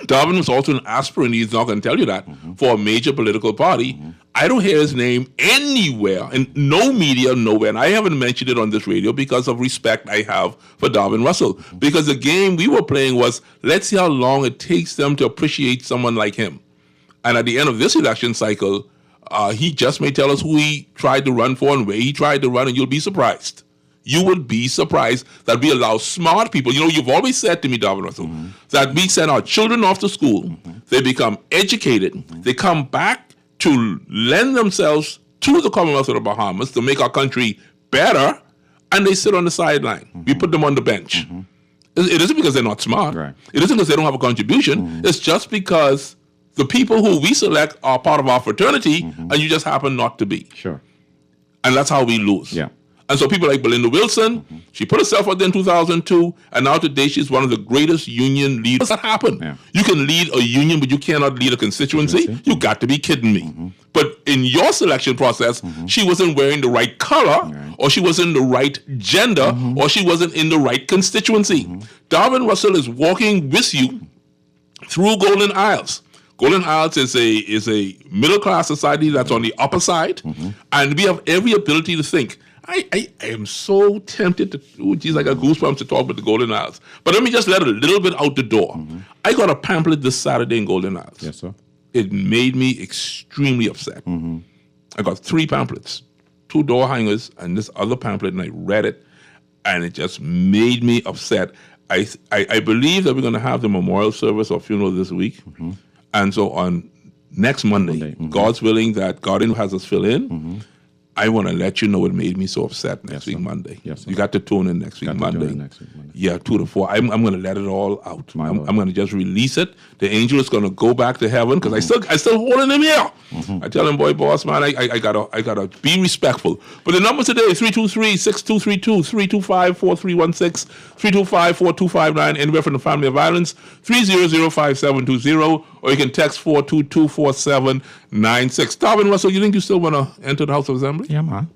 Darwin was also an aspirant, he's not going to tell you that, for a major political party. I don't hear his name anywhere, in no media, nowhere. And I haven't mentioned it on this radio because of respect I have for Darwin Russell. Because the game we were playing was, let's see how long it takes them to appreciate someone like him. And at the end of this election cycle, he just may tell us who he tried to run for and where he tried to run, and you'll be surprised. You would be surprised that we allow smart people. You've always said to me, Darwin Russell, that we send our children off to school, they become educated, they come back to lend themselves to the Commonwealth of the Bahamas to make our country better, and they sit on the sideline. We put them on the bench. It isn't because they're not smart. Right. It isn't because they don't have a contribution. It's just because the people who we select are part of our fraternity, and you just happen not to be. Sure. And that's how we lose. Yeah. And so people like Belinda Wilson, she put herself out there in 2002, and now today she's one of the greatest union leaders. That happened. Yeah. You can lead a union, but you cannot lead a constituency. You got to be kidding me. But in your selection process, she wasn't wearing the right color, or she wasn't the right gender, or she wasn't in the right constituency. Darvin Russell is walking with you through Golden Isles. Golden Isles is a middle class society that's on the upper side, and we have every ability to think. I am so tempted to, I got goosebumps to talk about the Golden Isles. But let me just let a little bit out the door. I got a pamphlet this Saturday in Golden Isles. Yes, sir. It made me extremely upset. I got 3 pamphlets, 2 door hangers, and this other pamphlet, and I read it, and it just made me upset. I believe that we're going to have the memorial service or funeral this week. And so on next Monday, God's willing that God has us fill in, I want to let you know it made me so upset next week, Monday. Yes, you got to tune in next week, Monday. Yeah, 2 to 4. I'm going to let it all out. I'm going to just release it. The angel is going to go back to heaven because I still holding him here. I tell him, boy, boss, man, I gotta be respectful. But the number today is 323-6232, 325-4316, 325-4259, anywhere from the family of violence, 300-5720, or you can text 422-4796. Darvin Russell, you think you still want to enter the House of Assembly? Yeah, man.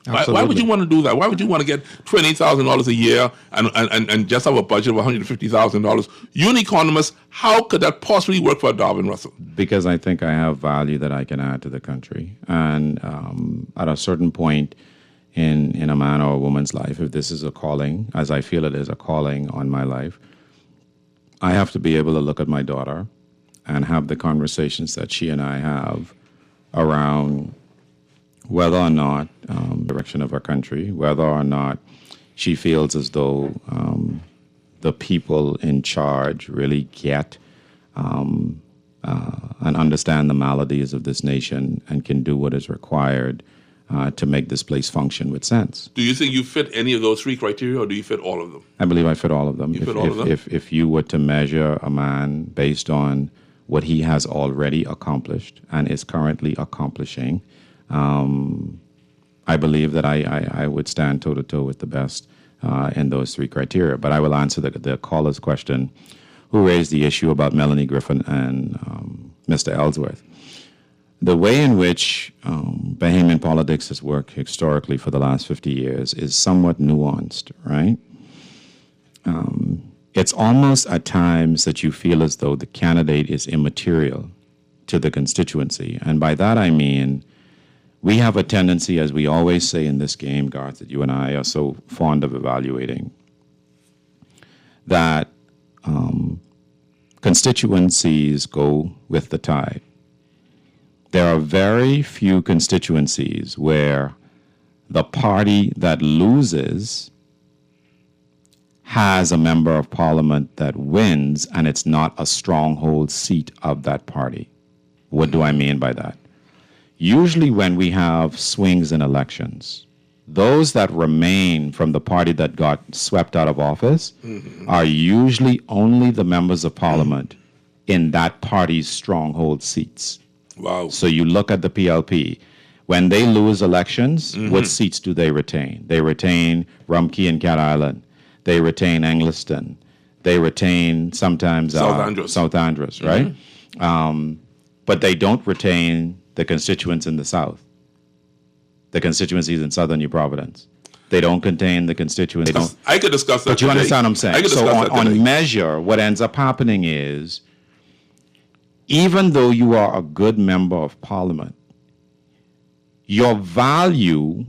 Why would you want to do that? Why would you want to get $20,000 a year and just have a budget of $150,000? You're an economist. How could that possibly work for Darvin Russell? Because I think I have value that I can add to the country. And at a certain point in a man or a woman's life, if this is a calling, as I feel it is a calling on my life, I have to be able to look at my daughter and have the conversations that she and I have around whether or not direction of our country, whether or not she feels as though the people in charge really get and understand the maladies of this nation and can do what is required to make this place function with sense. Do you think you fit any of those 3 criteria, or do you fit all of them? I believe I fit all of them. You fit all of them? If you were to measure a man based on what he has already accomplished and is currently accomplishing, I believe that I would stand toe-to-toe with the best in those 3 criteria. But I will answer the caller's question, who raised the issue about Melanie Griffin and Mr. Ellsworth. The way in which Bahamian politics has worked historically for the last 50 years is somewhat nuanced, right? It's almost at times that you feel as though the candidate is immaterial to the constituency. And by that I mean, we have a tendency, as we always say in this game, Garth, that you and I are so fond of evaluating, that constituencies go with the tide. There are very few constituencies where the party that loses has a member of parliament that wins, and it's not a stronghold seat of that party. What do I mean by that? Usually when we have swings in elections, those that remain from the party that got swept out of office are usually only the members of parliament in that party's stronghold seats. Wow. So you look at the PLP. When they lose elections, what seats do they retain? They retain Rumkey and Cat Island. They retain Engliston. They retain sometimes South Andros, right? But they don't retain the constituents in the South, the constituencies in Southern New Providence. They don't contain the constituents. I could discuss that. But you today. understand what I'm saying? So on measure, what ends up happening is, even though you are a good member of parliament, your value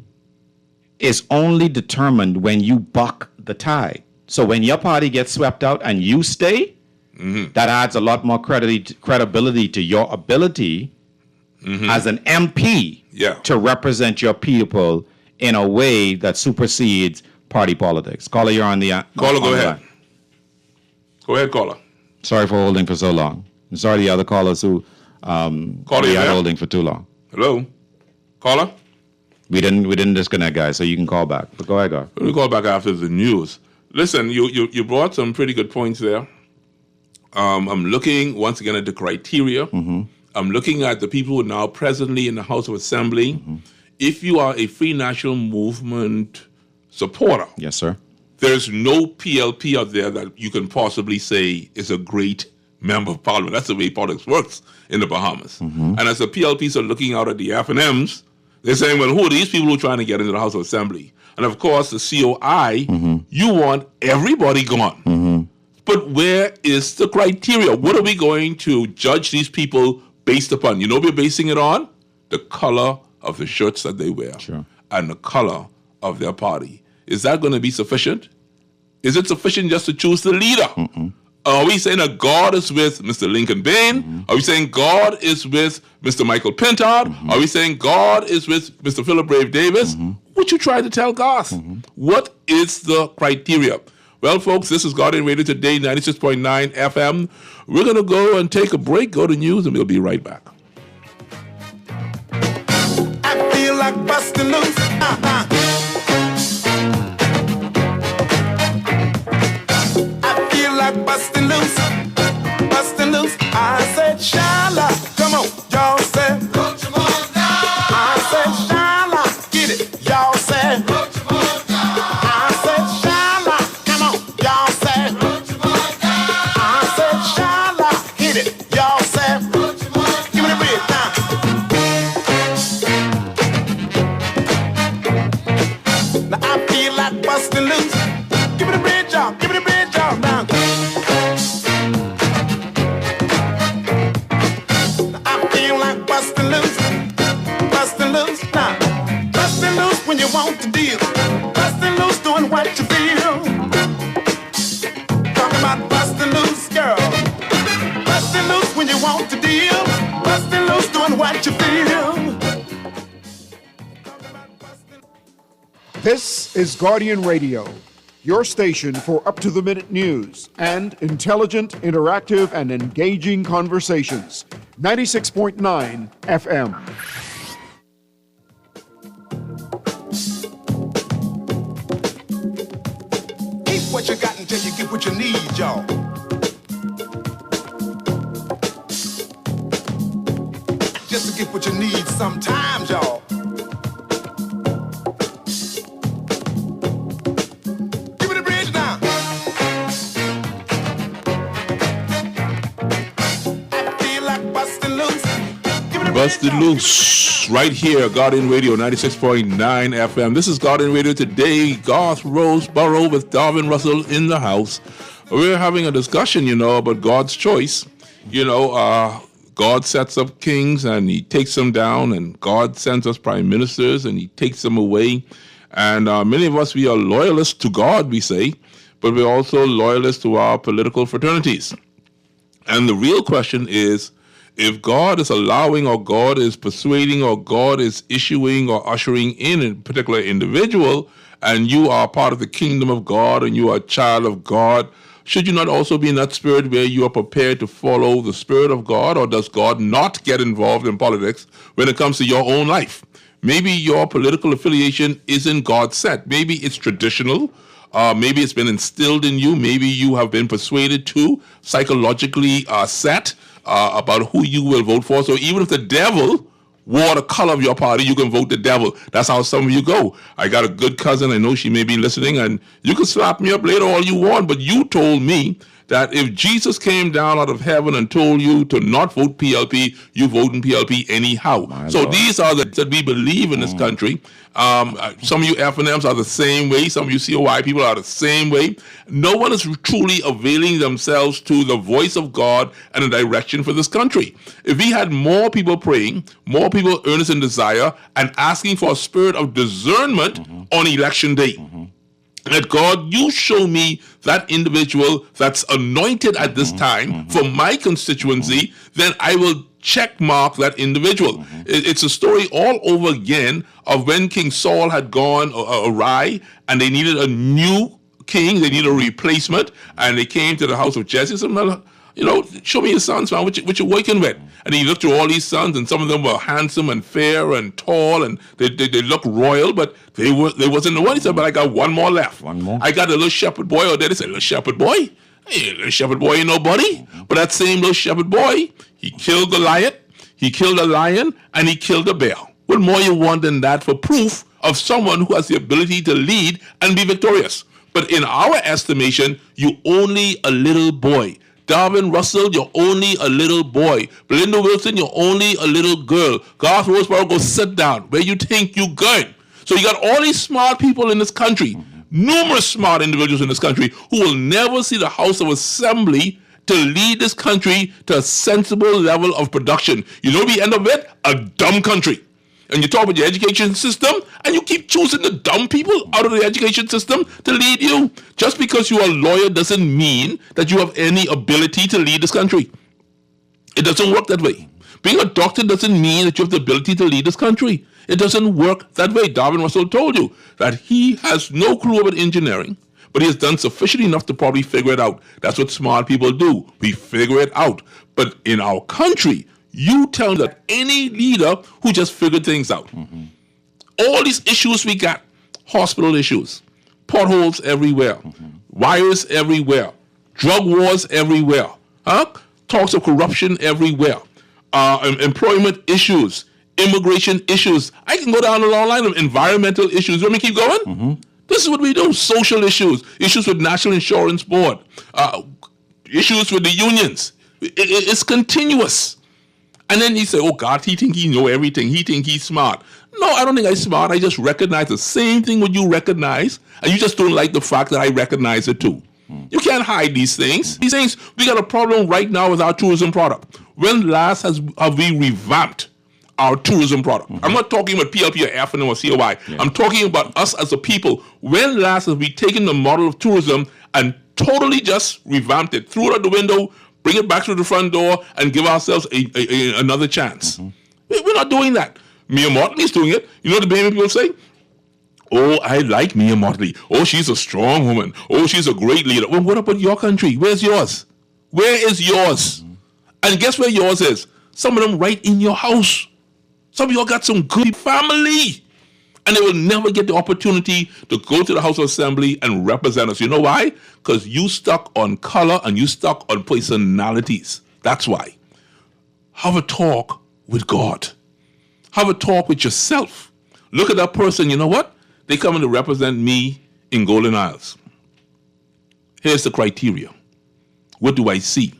is only determined when you buck the tide. So when your party gets swept out and you stay, that adds a lot more credibility to your ability as an MP to represent your people in a way that supersedes party politics. Caller, you're on the... Caller, go ahead. Go ahead, caller. Sorry for holding for so long. I'm sorry the other callers who we had holding for too long. Hello? Caller? We didn't disconnect, guys, so you can call back. But go ahead, Gar. We'll call back after the news. Listen, you brought some pretty good points there. I'm looking, once again, at the criteria. I'm looking at the people who are now presently in the House of Assembly. if you are a Free National Movement supporter, yes, sir, there's no PLP out there that you can possibly say is a great member of parliament. That's the way politics works in the Bahamas. And as the PLPs are looking out at the FNMs, they're saying, well, who are these people who are trying to get into the House of Assembly? And of course, the COI, you want everybody gone. But where is the criteria? What are we going to judge these people based upon? You know what we're basing it on? The color of the shirts that they wear and the color of their party. Is that going to be sufficient? Is it sufficient just to choose the leader? Are we saying that God is with Mr. Lincoln Bain? Are we saying God is with Mr. Michael Pintard? Are we saying God is with Mr. Philip Brave Davis? What you try to tell Garth? What is the criteria? Well, folks, this is Guardian Radio Today, 96.9 FM. We're going to go and take a break, go to news, and we'll be right back. I feel like busting loose. I feel like busting loose. Busting loose. I said, Shala. Come on, y'all say. Put your on down. I said, Shala. Get it. Y'all say. Put your on down. I said, Shala. Come on, y'all say. Put your on down. I said, Shala. Hit it. Y'all say. Put your on down. Give me the bridge now. Now I feel like busting loose. Give me the bridge, y'all. Give me the bridge, y'all. Now. Now I feel like busting loose. Busting loose now. Busting loose when you want to deal. Busting loose doing what you feel. Talking about busting loose, girl. Busting loose when you want to deal. Busting loose doing what you feel. This is Guardian Radio, your station for up-to-the-minute news and intelligent, interactive, and engaging conversations. 96.9 FM. Keep what you got until you get what you need, y'all. Just to get what you need sometimes, y'all. Give me the bridge now. I feel like busting loose. Busted Loose, right here, Guardian Radio, 96.9 FM. This is Guardian Radio Today. Garth Roseborough with Darvin Russell in the house. We're having a discussion, about God's choice. God sets up kings and he takes them down, and God sends us prime ministers and he takes them away. And many of us, we are loyalists to God, we say, but we're also loyalists to our political fraternities. And the real question is, if God is allowing or God is persuading or God is issuing or ushering in a particular individual, and you are part of the kingdom of God and you are a child of God, should you not also be in that spirit where you are prepared to follow the spirit of God? Or does God not get involved in politics when it comes to your own life? Maybe your political affiliation isn't God set. Maybe it's traditional. Maybe it's been instilled in you. Maybe you have been persuaded to, psychologically set about who you will vote for. So even if the devil wore the color of your party, you can vote the devil. That's how some of you go. I got a good cousin, I know she may be listening, and you can slap me up later all you want, but you told me that if Jesus came down out of heaven and told you to not vote PLP, you vote in PLP anyhow. So these are the that we believe in this country. Some of you FNMs are the same way. Some of you COI people are the same way. No one is truly availing themselves to the voice of God and the direction for this country. If we had more people praying, more people earnest in desire, and asking for a spirit of discernment on election day, that God, you show me that individual that's anointed at this time for my constituency, then I will check mark that individual. It's a story all over again of when King Saul had gone awry and they needed a new king, they needed a replacement, and they came to the house of Jesse and said, show me your sons, man, what you're working with. And he looked through all these sons, and some of them were handsome and fair and tall, and they looked royal, but they wasn't the one. He said, but I got one more left. One more? I got a little shepherd boy. Or they said, little shepherd boy? Hey, little shepherd boy ain't nobody. But that same little shepherd boy, he killed Goliath, he killed a lion, and he killed a bear. What more you want than that for proof of someone who has the ability to lead and be victorious? But in our estimation, you're only a little boy. Darvin Russell, you're only a little boy. Belinda Wilson, you're only a little girl. Garth Roseborough, go sit down. Where you think you going? So you got all these smart people in this country, numerous smart individuals in this country, who will never see the House of Assembly to lead this country to a sensible level of production. You know the end of it? A dumb country. And you talk about your education system, and you keep choosing the dumb people out of the education system to lead you. Just because you're a lawyer doesn't mean that you have any ability to lead this country. It doesn't work that way. Being a doctor doesn't mean that you have the ability to lead this country. It doesn't work that way. Darvin Russell told you that he has no clue about engineering, but he has done sufficient enough to probably figure it out. That's what smart people do. We figure it out. But in our country, you tell that any leader who just figured things out. All these issues we got, hospital issues, potholes everywhere, wires everywhere, drug wars everywhere, talks of corruption everywhere, employment issues, immigration issues. I can go down a long line of environmental issues. Let me keep going. This is what we do. Social issues, issues with National Insurance Board, issues with the unions. It's continuous. And then he say, oh God, he think he know everything. He think he's smart. No, I don't think I'm smart. I just recognize the same thing what you recognize, and you just don't like the fact that I recognize it too. You can't hide these things. These things, we got a problem right now with our tourism product. When last have we revamped our tourism product? I'm not talking about PLP or FNM or COI. I'm talking about us as a people. When last have we taken the model of tourism and totally just revamped it, threw it out the window, bring it back through the front door, and give ourselves another chance? We're not doing that. Mia Motley's doing it. You know what the baby people say? Oh, I like Mia Motley. Oh, she's a strong woman. Oh, she's a great leader. Well, what about your country? Where's yours? Where is yours? And guess where yours is? Some of them right in your house. Some of y'all got some good family. And they will never get the opportunity to go to the House of Assembly and represent us. You know why? Because you stuck on color and you stuck on personalities. That's why. Have a talk with God. Have a talk with yourself. Look at that person. You know what? They come to represent me in Golden Isles. Here's the criteria. What do I see?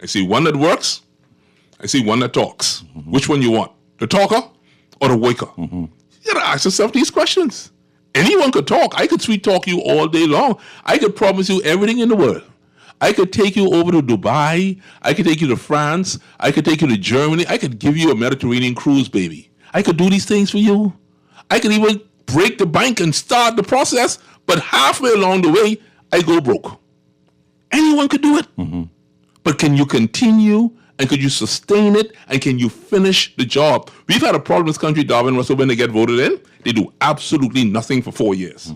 I see one that works. I see one that talks. Which one you want? The talker or the worker? You gotta ask yourself these questions. Anyone could talk. I could sweet talk you all day long. I could promise you everything in the world. I could take you over to Dubai. I could take you to France. I could take you to Germany. I could give you a Mediterranean cruise, baby. I could do these things for you. I could even break the bank and start the process, but halfway along the way, I go broke. Anyone could do it. But can you continue, and could you sustain it, and can you finish the job? We've had a problem in this country, Darvin Russell, when they get voted in, they do absolutely nothing for 4 years.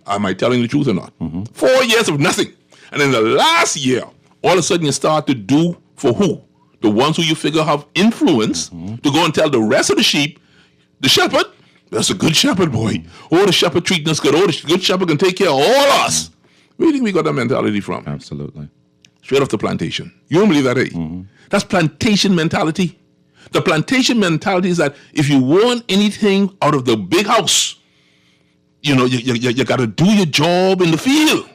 Am I telling the truth or not? 4 years of nothing. And in the last year, all of a sudden you start to do for who? The ones who you figure have influence to go and tell the rest of the sheep, the shepherd, that's a good shepherd, boy. Oh, the shepherd treating us good. Oh, the good shepherd can take care of all of us. Where do you think we got that mentality from? Absolutely. Straight off the plantation. You don't believe that, eh? That's plantation mentality. The plantation mentality is that if you want anything out of the big house, you know, you got to do your job in the field.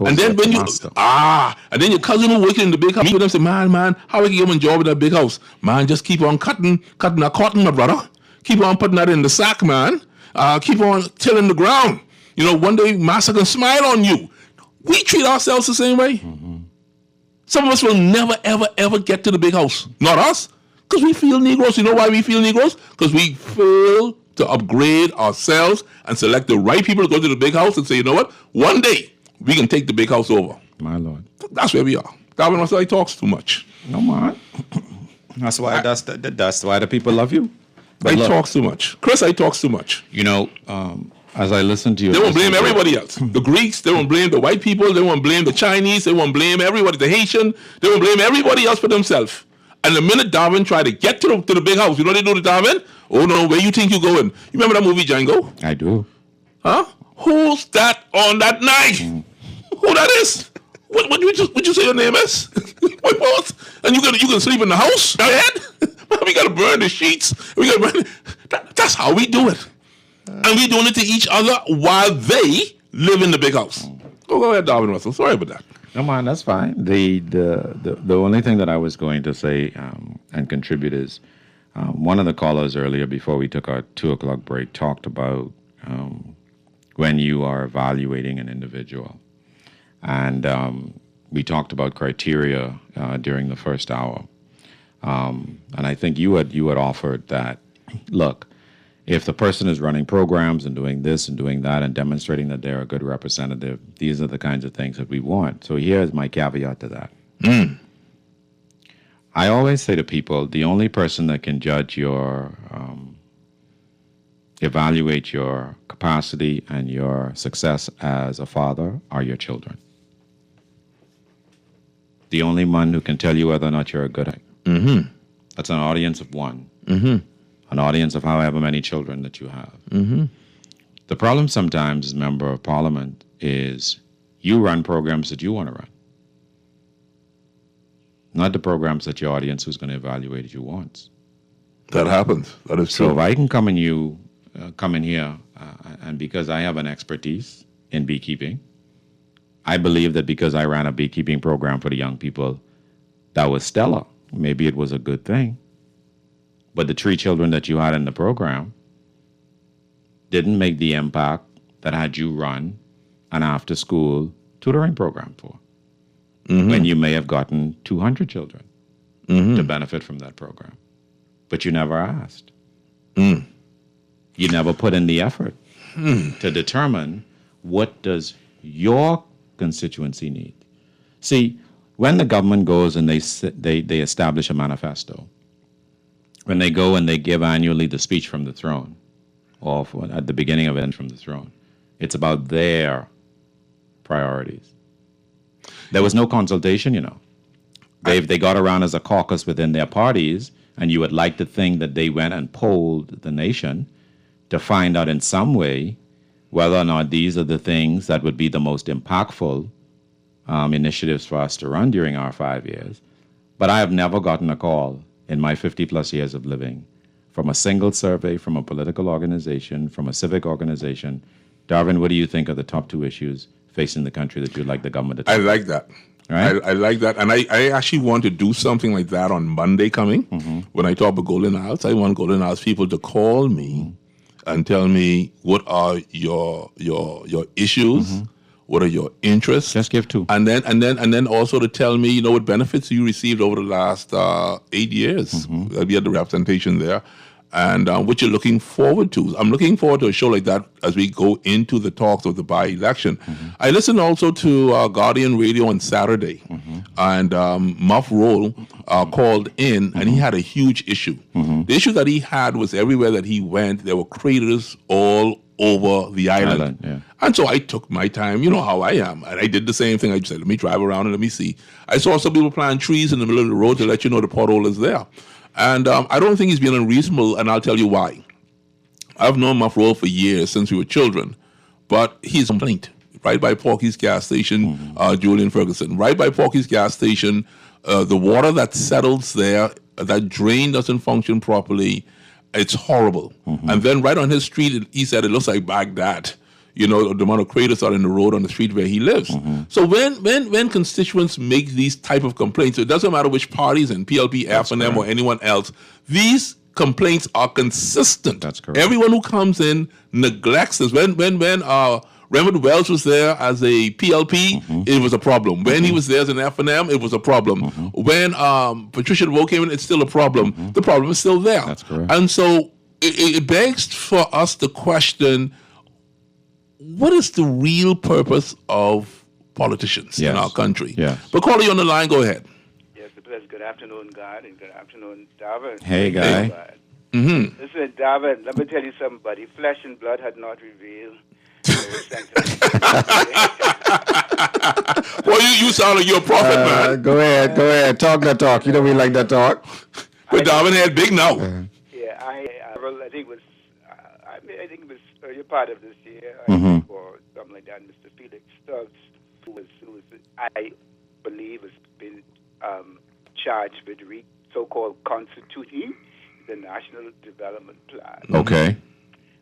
And then when you, and then your cousin who working in the big house, them say, man, how I can give him a job in that big house? Man, just keep on cutting that cotton, my brother. Keep on putting that in the sack, man. Keep on tilling the ground. You know, one day master can smile on you. We treat ourselves the same way. Some of us will never, ever, ever get to the big house. Not us, because we feel Negroes. You know why we feel Negroes? Because we fail to upgrade ourselves and select the right people to go to the big house and say, you know what? One day, we can take the big house over. My Lord. That's where we are. Darvin Russell, he talks too much. No, man. That's why that's why the people love you. But I talk too much. Chris, I talk too much. You know, as I listen to you, they won't blame everybody else. The Greeks, they won't blame the white people. They won't blame the Chinese. They won't blame everybody. The Haitian, they won't blame everybody else for themselves. And the minute Darvin tried to get to the big house, you know what they do to Darvin? Oh no, where you think you going? You remember that movie Django? I do. Huh? Who's that on that night? Who that is? What you say your name is? What? And you gonna sleep in the house? Dad? We gotta burn the sheets. We gotta burn. That's how we do it. And we're doing it to each other while they live in the big house. Go ahead, Darvin Russell. Sorry about that. No, man, that's fine. The only thing that I was going to say and contribute is one of the callers earlier before we took our 2 o'clock break talked about when you are evaluating an individual. And we talked about criteria during the first hour. And I think you had offered that, look, if the person is running programs and doing this and doing that and demonstrating that they're a good representative, these are the kinds of things that we want. So here's my caveat to that. I always say to people, the only person that can judge your, evaluate your capacity and your success as a father are your children. The only one who can tell you whether or not you're a good That's an audience of one. An audience of however many children that you have. The problem sometimes as member of parliament is you run programs that you want to run. Not the programs that your audience who's going to evaluate you wants. That happens. That is true. So if I can come in here, and because I have an expertise in beekeeping, I believe that because I ran a beekeeping program for the young people, that was stellar. Maybe it was a good thing. But the 3 children that you had in the program didn't make the impact that had you run an after-school tutoring program for. When you may have gotten 200 children to benefit from that program. But you never asked. You never put in the effort to determine what does your constituency need. See, when the government goes and they establish a manifesto, when they go and they give annually the speech from the throne, or at the beginning of it from the throne, it's about their priorities. There was no consultation, you know. They got around as a caucus within their parties, and you would like to think that they went and polled the nation to find out in some way whether or not these are the things that would be the most impactful initiatives for us to run during our 5 years. But I have never gotten a call in my 50-plus years of living from a single survey, from a political organization, from a civic organization. Darvin, what do you think are the top 2 issues facing the country that you'd like the government to take? I like that. Right? I like that. And I actually want to do something like that on Monday coming. When I talk about Golden Isles, I want Golden Isles people to call me and tell me what are your issues, what are your interests. Just give 2. And then also to tell me, what benefits you received over the last 8 years. We had the representation there. And what you're looking forward to. I'm looking forward to a show like that as we go into the talks of the by-election. I listened also to Guardian Radio on Saturday, and Muff Roll called in, and he had a huge issue. The issue that he had was everywhere that he went, there were craters all over the island. And so I took my time, you know how I am, and I did the same thing. I just said, let me drive around and let me see. I saw some people plant trees in the middle of the road to let you know the pothole is there. And I don't think he's being unreasonable, and I'll tell you why. I've known Muff Roll for years, since we were children, but he's a complaint. Right by Porky's gas station, Julian Ferguson. Right by Porky's gas station, the water that settles there, that drain doesn't function properly. It's horrible. And then right on his street, he said it looks like Baghdad. The amount of craters are in the road on the street where he lives. So when constituents make these type of complaints, it doesn't matter which parties and PLP, F&M, or anyone else, these complaints are consistent. That's correct. Everyone who comes in neglects this. When Raymond Wells was there as a PLP, it was a problem. When he was there as an F&M, it was a problem. When Patricia DeVoe came in, it's still a problem. The problem is still there. That's correct. And so it begs for us to question, what is the real purpose of politicians in our country? But Caller, you on the line, go ahead. Yes, good afternoon, God, and good afternoon, Darvin. Hey, Guy. Listen, Darvin, let me tell you something, buddy. Flesh and blood had not revealed. Well, you sound like you're a prophet, man. Go ahead. Talk that talk. You know we like that talk. But Darvin had big now. Yeah, I think it was earlier part of this year, I think, or something like that. Mr. Felix Stubbs, who was I believe has been charged with so-called constituting the National Development Plan. Okay.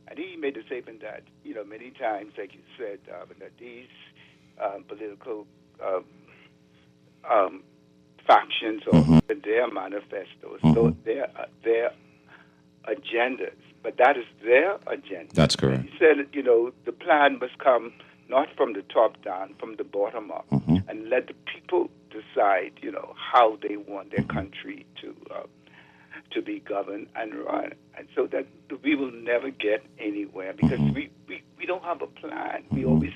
And he made the statement that, many times, like you said, that these political factions or their manifestos, so their agendas, but that is their agenda. That's correct. He said, the plan must come not from the top down, from the bottom up, and let the people decide, how they want their country to be governed and run, and so that we will never get anywhere because we don't have a plan. We always,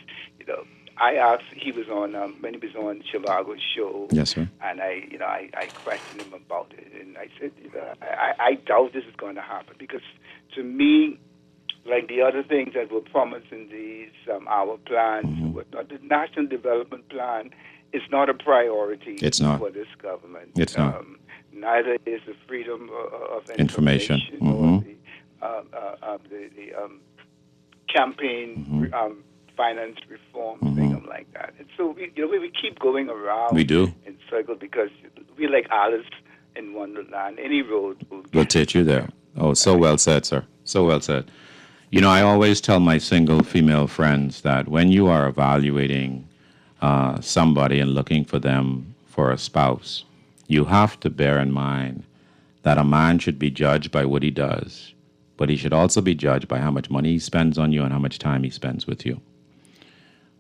I asked. He was on when he was on Chivago's show. Yes, sir. And I questioned him about it, and I said, I doubt this is going to happen because, to me, like the other things that were promised in these our plans, the National Development Plan is not a priority. It's not for this government. It's not. Neither is the freedom of information. Or the campaign finance reform thing like that. And so we keep going around. We do. In circles because we're like Alice in Wonderland. Any road will take you there. Oh, so well said, sir. So well said. I always tell my single female friends that when you are evaluating somebody and looking for them for a spouse, you have to bear in mind that a man should be judged by what he does, but he should also be judged by how much money he spends on you and how much time he spends with you.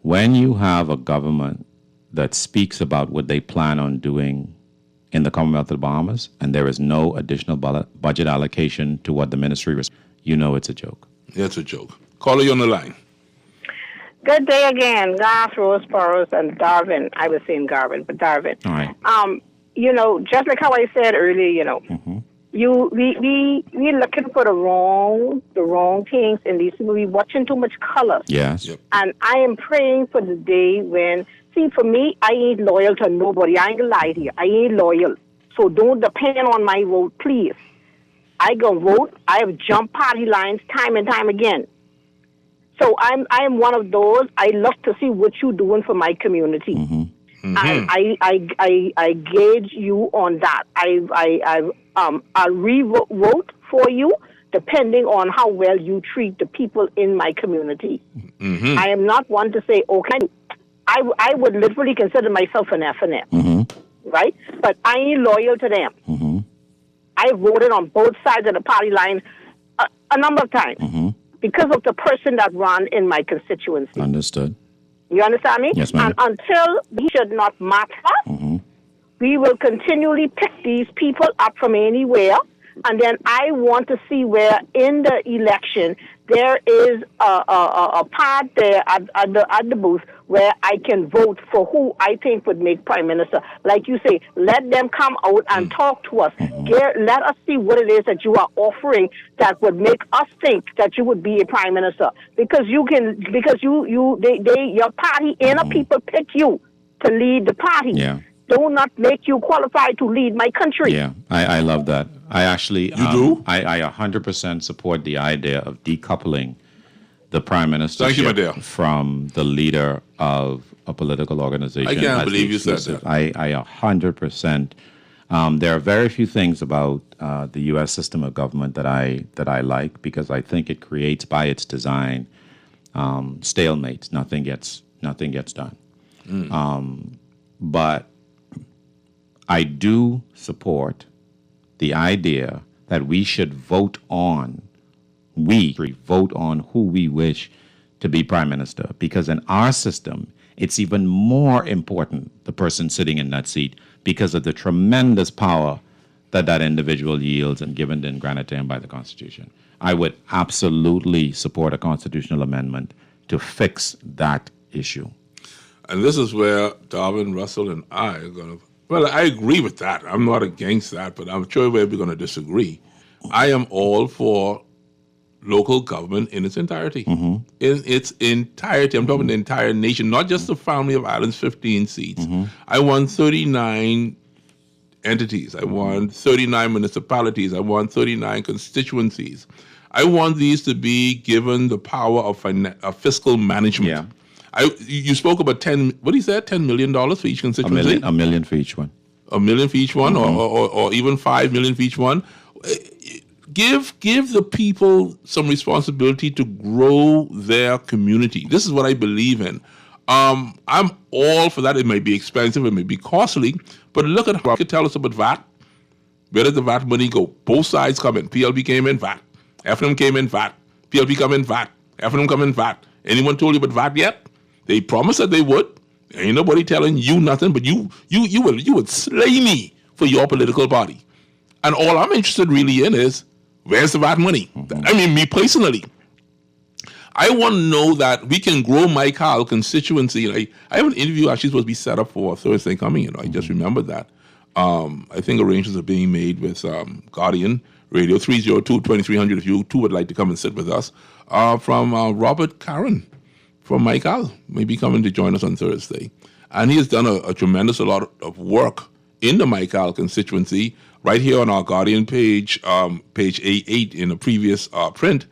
When you have a government that speaks about what they plan on doing in the Commonwealth of the Bahamas, and there is no additional budget allocation to what the ministry it's a joke. Yeah, it's a joke. Caller, you on the line. Good day again, Garth, Rose Burrows, and Darwin. I was saying Garvin, but Darwin. All right. Just like how I said earlier, we looking for the wrong things in these people. We watching too much color. Yes. Yep. And I am praying for the day when, for me, I ain't loyal to nobody. I ain't gonna lie to you. I ain't loyal. So don't depend on my vote, please. I go vote. I have jumped party lines time and time again. So I am one of those. I love to see what you're doing for my community. And I gauge you on that. I'll re-vote for you depending on how well you treat the people in my community. I am not one to say, okay, I would literally consider myself an FNF, right? But I ain't loyal to them. I voted on both sides of the party line a number of times because of the person that ran in my constituency. Understood. You understand me? Yes, ma'am. And until we should not matter, we will continually pick these people up from anywhere. And then I want to see where in the election there is a part there at the booth where I can vote for who I think would make prime minister. Like you say, let them come out and talk to us. Let us see what it is that you are offering that would make us think that you would be a prime minister. Because your party inner people pick you to lead the party. Yeah. Do not make you qualified to lead my country. Yeah, I love that. I actually, you do? I 100% support the idea of decoupling the prime minister from the leader of a political organization. I can't believe you said that. I 100%. There are very few things about the U.S. system of government that I like because I think it creates by its design stalemates. Nothing gets done. But I do support the idea that we should vote on who we wish to be prime minister, because in our system, it's even more important, the person sitting in that seat, because of the tremendous power that individual yields and given and granted to him by the Constitution. I would absolutely support a constitutional amendment to fix that issue. And this is where Darwin, Russell, and I are going to... Well, I agree with that. I'm not against that, but I'm sure we're going to disagree. I am all for local government in its entirety. In its entirety. I'm talking the entire nation, not just the family of islands, 15 seats. I want 39 entities. I want 39 municipalities. I want 39 constituencies. I want these to be given the power of fiscal management. Yeah. You spoke about 10 million for each constituency? $1 million for each one. $1 million for each one, or even $5 million for each one. give the people some responsibility to grow their community. This is what I believe in. I'm all for that. It may be expensive, it may be costly, but look at how you tell us about VAT. Where did the VAT money go? Both sides come in. PLP came in, VAT. FNM came in, VAT. PLP come in, VAT. FNM come in, VAT. Anyone told you about VAT yet? They promised that they would. Ain't nobody telling you nothing, but you would slay me for your political party. And all I'm interested really in is, where's the VAT money? I mean, me personally. I want to know that we can grow my Kyle constituency. I have an interview actually supposed to be set up for Thursday coming. I just remembered that. I think arrangements are being made with Guardian Radio 302-2300 if you too would like to come and sit with us. From Robert Caron from Michael, maybe coming to join us on Thursday. And he has done a tremendous lot of work in the Michael constituency right here on our Guardian page, page A8 in a previous print.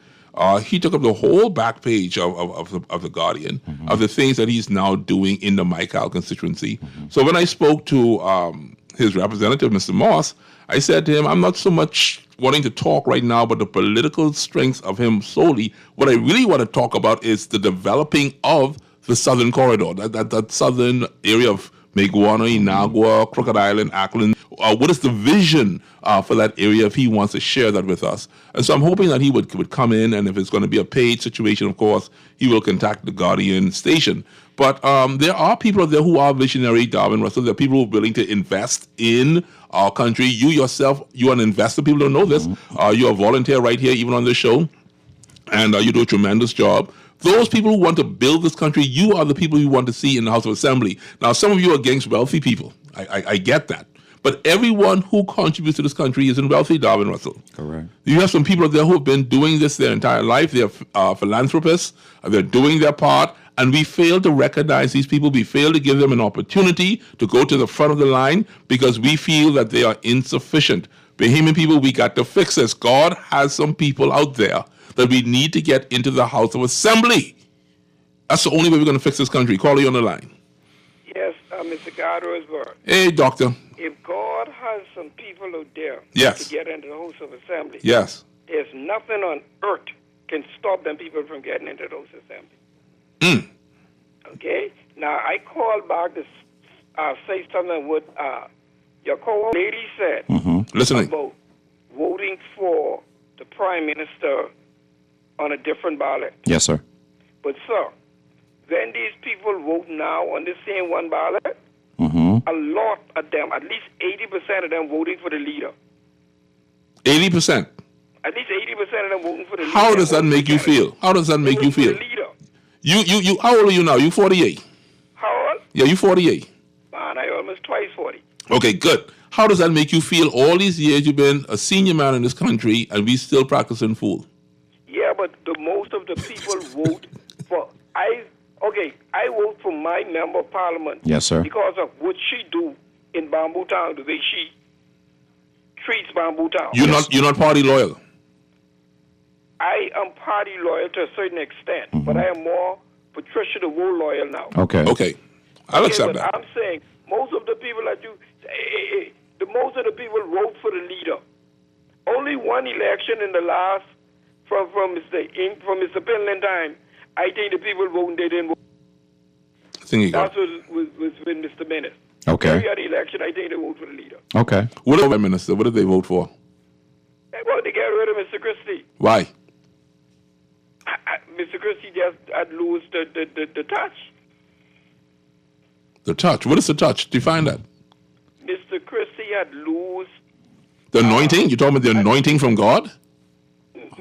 He took up the whole back page of the Guardian, of the things that he's now doing in the Michael constituency. So when I spoke to his representative, Mr. Moss, I said to him, I'm not so much wanting to talk right now about the political strengths of him solely. What I really want to talk about is the developing of the Southern Corridor, that southern area of Meguana, Inagua, Crooked Island, Ackland. What is the vision for that area if he wants to share that with us? And so I'm hoping that he would come in, and if it's going to be a paid situation, of course, he will contact the Guardian station. But there are people out there who are visionary, Darwin Russell. There are people who are willing to invest in our country. You yourself, you are an investor. People don't know this. You're a volunteer right here, even on this show, and you do a tremendous job. Those people who want to build this country, you are the people you want to see in the House of Assembly. Now, some of you are against wealthy people. I get that. But everyone who contributes to this country isn't wealthy, Darwin Russell. Correct. You have some people out there who have been doing this their entire life. They're philanthropists. They're doing their part. And we fail to recognize these people. We fail to give them an opportunity to go to the front of the line because we feel that they are insufficient. Bahamian people, we got to fix this. God has some people out there that we need to get into the House of Assembly. That's the only way we're going to fix this country. Call you on the line. Yes, Mr. God Rosberg. Hey, doctor. If God has some people out there Yes. to get into the House of Assembly, Yes. there's nothing on earth can stop them people from getting into the House of Assembly. Okay? Now, I called back to say something what your co-host lady said Listening. about voting for the Prime Minister on a different ballot. Yes, sir. But, sir, when these people vote now on the same one ballot, a lot of them, at least 80% of them voting for the leader. 80%. At least 80% of them voting for the leader. How does that make you feel? How does that make you feel? You. How old are you now? You 48? How old? Yeah, you 48. Man, I almost twice 40. Okay, good. How does that make you feel? All these years you've been a senior man in this country, and we still practicing fool. Yeah, but the most of the people vote for I vote for my member of parliament. Yes, sir. Because of what she do in Bamboo Town, the way she treats Bamboo Town. You're not party loyal. I am party loyal to a certain extent, but I am more Patricia the Wool loyal now. Okay. I'll accept but that. I'm saying most of the people that most of the people vote for the leader. Only one election in the last from Mr. Penland time, I think the people voting they didn't vote. That's what was with Mr. Menace. Okay. Every other election, I think they vote for the leader. Okay. What about Minister? What did they vote for? They voted to get rid of Mr. Christie. Why? Mr. Christie just had lost the touch. The touch. What is the touch? Define that. Mr. Christie had lost The anointing? You're talking about the anointing from God?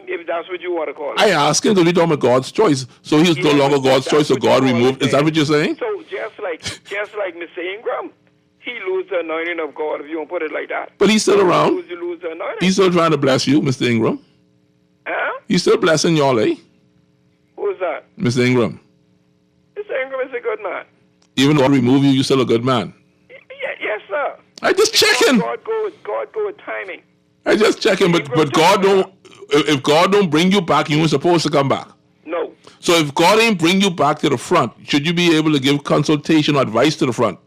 if that's what you want to call it. I ask him because we're talking about God's choice. So he's no longer God's choice, so God removed. Is that what you're saying? So just like Mr. Ingram, he lose the anointing of God, if you want to put it like that. But he's still around. You lose the anointing. He's still trying to bless you, Mr. Ingram. Huh? He's still blessing y'all, eh? Who's that? Mr. Ingram. Mr. Ingram is a good man. Even though I remove you, you're still a good man. Yes, sir. I just checking. God go with timing. I just checking, but God don't. If God don't bring you back, you ain't supposed to come back. No. So if God ain't bring you back to the front, should you be able to give consultation or advice to the front?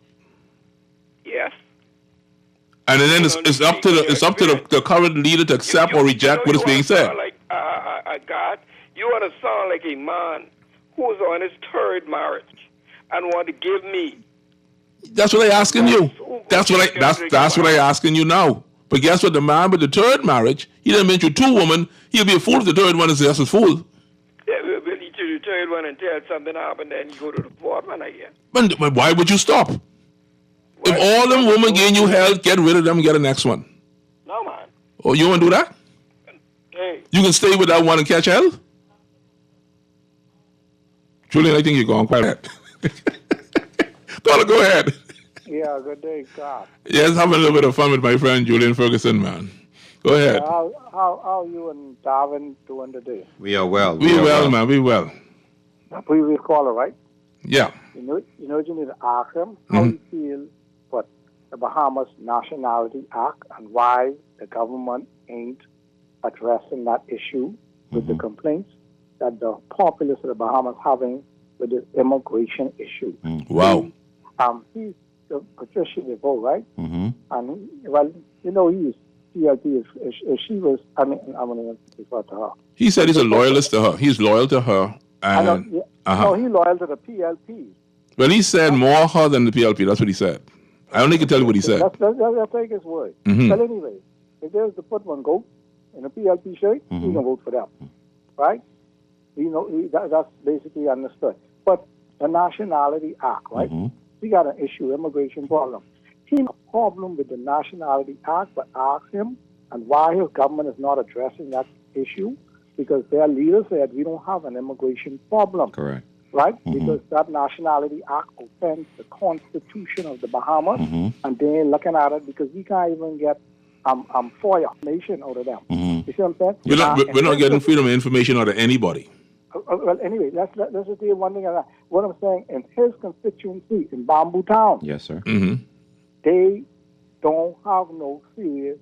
Yes. And then it's up to the current leader to accept or reject what is being said. God, you want to sound like a man who's on his third marriage and want to give me. That's what I asking you. That's what I asking you now. But guess what? The man with the third marriage, he done been through two women. He'll be a fool if the third one is just a fool. Yeah, we'll lead to the third one until something happened, then you go to the fourth one again. But why would you stop? If all them women giving you hell, get rid of them and get the next one. No, man. Oh, you want to do that? Hey. You can stay with that one and catch hell? Julian, I think you're going quite go ahead. Yeah, good day, God. Yes, having a little bit of fun with my friend Julian Ferguson, man. Go ahead. How you and Darwin doing today? We are well. We well, man. We well. The previous caller, right? Yeah. You know what you need to ask him? How you feel what the Bahamas Nationality Act and why the government ain't addressing that issue with the complaints that the populace of the Bahamas having with the immigration issue. Wow. He's Patricia DeVoe, right? And he's PLP. If she was, I'm going to refer to her. He said he's a loyalist to her. He's loyal to her. And, No, he's loyal to the PLP. Well, he said more her than the PLP. That's what he said. I only can tell you what he said. Let's take his word. But anyway, if there's to put one goat in a PLP shirt, he's going to vote for them. Right? That's basically understood. But the Nationality Act, right? We got an issue, immigration problem. He has a problem with the Nationality Act, but ask him and why his government is not addressing that issue, because their leader said we don't have an immigration problem. Correct. Right? Because that Nationality Act offends the Constitution of the Bahamas, and they're looking at it because we can't even get FOIA information out of them. You see what I'm saying? We're not getting freedom of information out of anybody. Well, anyway, let's just do one thing. What I'm saying, in his constituency, in Bamboo Town, yes, sir, they don't have no serious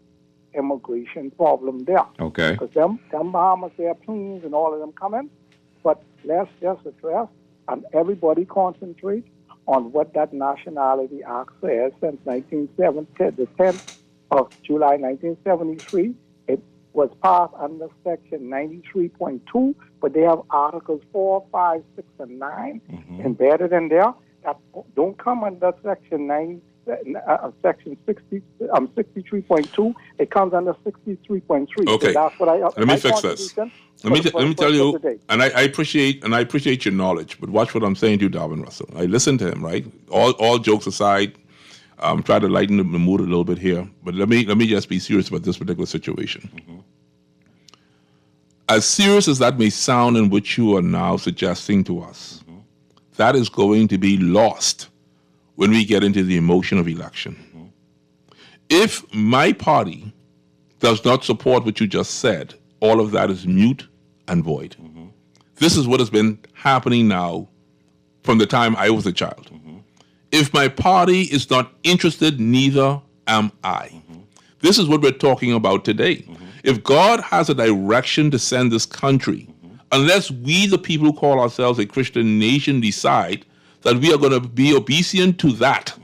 immigration problem there. Okay. Because them Bahamas, their planes and all of them coming. But let's just address and everybody concentrate on what that Nationality Act says since 1970, the 10th of July 1973. It was passed under Section 93.2, but they have Articles 4, 5, 6, and 9 embedded in there that don't come under Section 90. Section 63.2. It comes under 63.3. Okay. So that's what let me fix this. Let me tell you, and I appreciate your knowledge, but watch what I'm saying to you, Darwin Russell. I listened to him, right? All jokes aside, try to lighten the mood a little bit here, but let me just be serious about this particular situation. As serious as that may sound in what you are now suggesting to us, that is going to be lost when we get into the emotion of election. If my party does not support what you just said, all of that is mute and void. This is what has been happening now from the time I was a child. If my party is not interested, neither am I. This is what we're talking about today. If God has a direction to send this country, unless we, the people who call ourselves a Christian nation, decide that we are going to be obedient to that,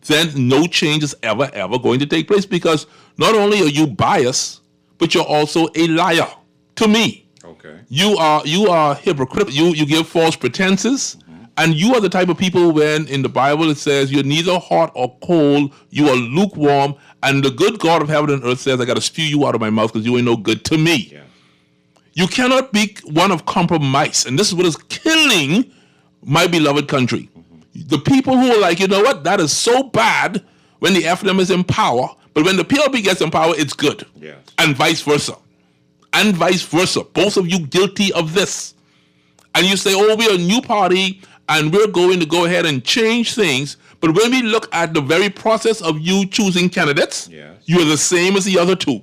then no change is ever going to take place, because not only are you biased, but you're also a liar to me. Okay. You are hypocritical. You give false pretenses, and you are the type of people when in the Bible it says you're neither hot or cold, you are lukewarm, and the good God of heaven and earth says I got to spew you out of my mouth because you ain't no good to me. Yeah. You cannot be one of compromise, and this is what is killing my beloved country. The people who are like, you know what, that is so bad when the FDM is in power, but when the PLP gets in power, it's good. Yes. And vice versa. And vice versa. Both of you guilty of this. And you say, oh, we're a new party, and we're going to go ahead and change things. But when we look at the very process of you choosing candidates, you're the same as the other two.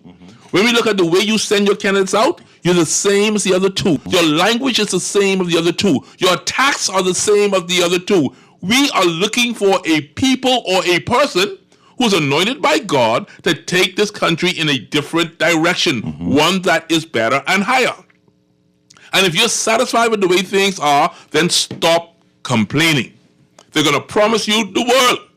When we look at the way you send your candidates out, you're the same as the other two. Your language is the same as the other two. Your attacks are the same as the other two. We are looking for a people or a person who's anointed by God to take this country in a different direction, one that is better and higher. And if you're satisfied with the way things are, then stop complaining. They're going to promise you the world.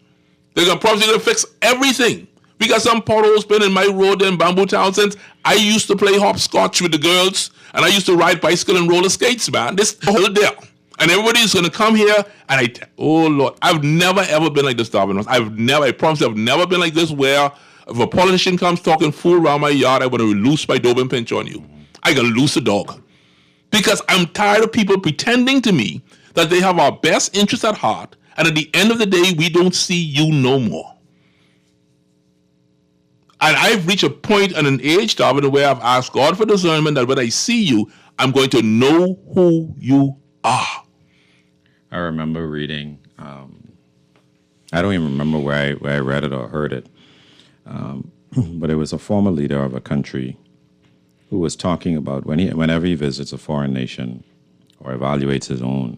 They're going to promise you to fix everything. Because some potholes been in my road in Bamboo Town since I used to play hopscotch with the girls, and I used to ride bicycle and roller skates, man. This whole there. And everybody's going to come here, and oh, Lord, I've never, ever been like this, Darwin. I promise I've never been like this where if a politician comes talking fool around my yard, I want to loose my Doberman pinch on you. I can loose a dog. Because I'm tired of people pretending to me that they have our best interests at heart, and at the end of the day, we don't see you no more. And I've reached a point and an age, Darwin, where I've asked God for discernment that when I see you, I'm going to know who you are. I remember reading, I don't even remember where I read it or heard it, but it was a former leader of a country who was talking about whenever he visits a foreign nation or evaluates his own,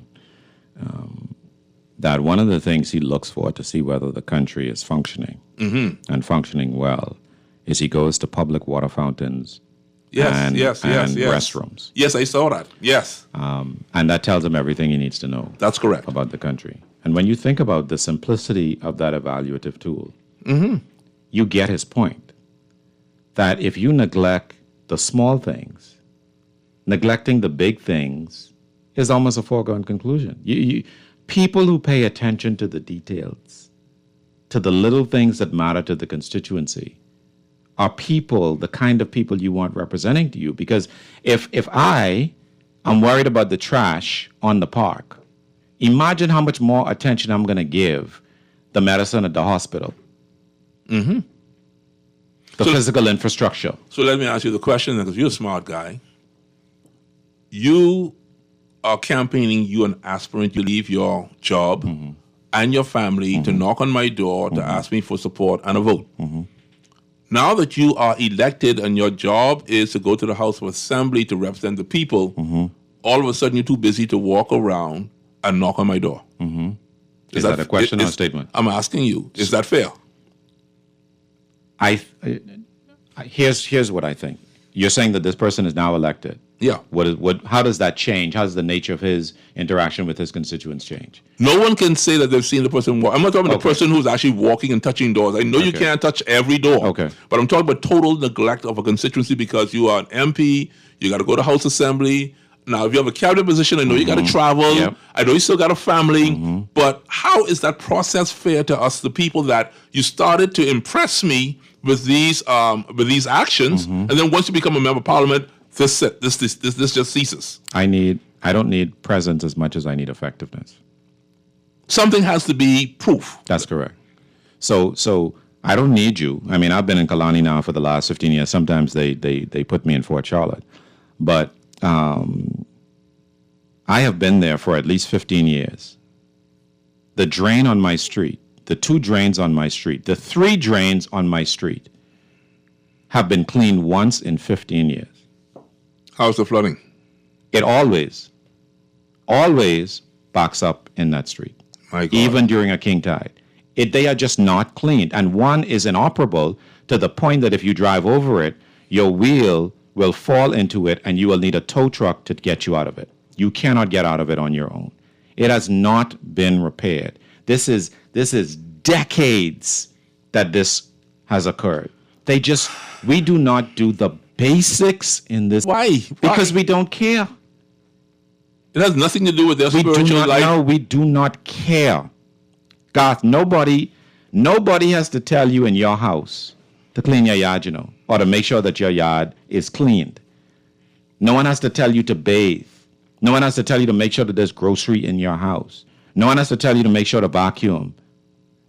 that one of the things he looks for to see whether the country is functioning and functioning well is he goes to public water fountains and restrooms. Yes, I saw that. Yes. And that tells him everything he needs to know. That's correct. About the country. And when you think about the simplicity of that evaluative tool, you get his point. That if you neglect the small things, neglecting the big things is almost a foregone conclusion. People who pay attention to the details, to the little things that matter to the constituency, are people, the kind of people you want representing to you. Because if I am worried about the trash on the park, imagine how much more attention I'm going to give the medicine at the hospital. The physical infrastructure. So let me ask you the question, because you're a smart guy. You are campaigning, you're an aspirant, you leave your job and your family to knock on my door to ask me for support and a vote. Now that you are elected and your job is to go to the House of Assembly to represent the people, all of a sudden you're too busy to walk around and knock on my door. Is that a question or a statement? I'm asking you, is that fair? Here's what I think. You're saying that this person is now elected. Yeah. How does that change? How does the nature of his interaction with his constituents change? No one can say that they've seen the person walk. I'm not talking about the person who's actually walking and touching doors. I know you can't touch every door. But I'm talking about total neglect of a constituency because you are an MP, you got to go to House Assembly. Now, if you have a cabinet position, I know you got to travel. I know you still got a family. But how is that process fair to us, the people that you started to impress me with these actions, and then once you become a member of parliament, this just ceases? I don't need presence as much as I need effectiveness. Something has to be proof. That's correct. So I don't need you. I mean, I've been in Kalani now for the last 15 years. Sometimes they put me in Fort Charlotte. But I have been there for at least 15 years. The drain on my street, the 2 drains on my street, the 3 drains on my street have been cleaned once in 15 years. How's the flooding? It always backs up in that street, even during a king tide. They are just not cleaned. And one is inoperable to the point that if you drive over it, your wheel will fall into it and you will need a tow truck to get you out of it. You cannot get out of it on your own. It has not been repaired. This is decades that this has occurred. We do not do the basics in this. Why? Because we don't care. It has nothing to do with their spiritual life. No, we do not care. Garth, nobody has to tell you in your house to clean your yard, or to make sure that your yard is cleaned. No one has to tell you to bathe. No one has to tell you to make sure that there's grocery in your house. No one has to tell you to make sure to vacuum.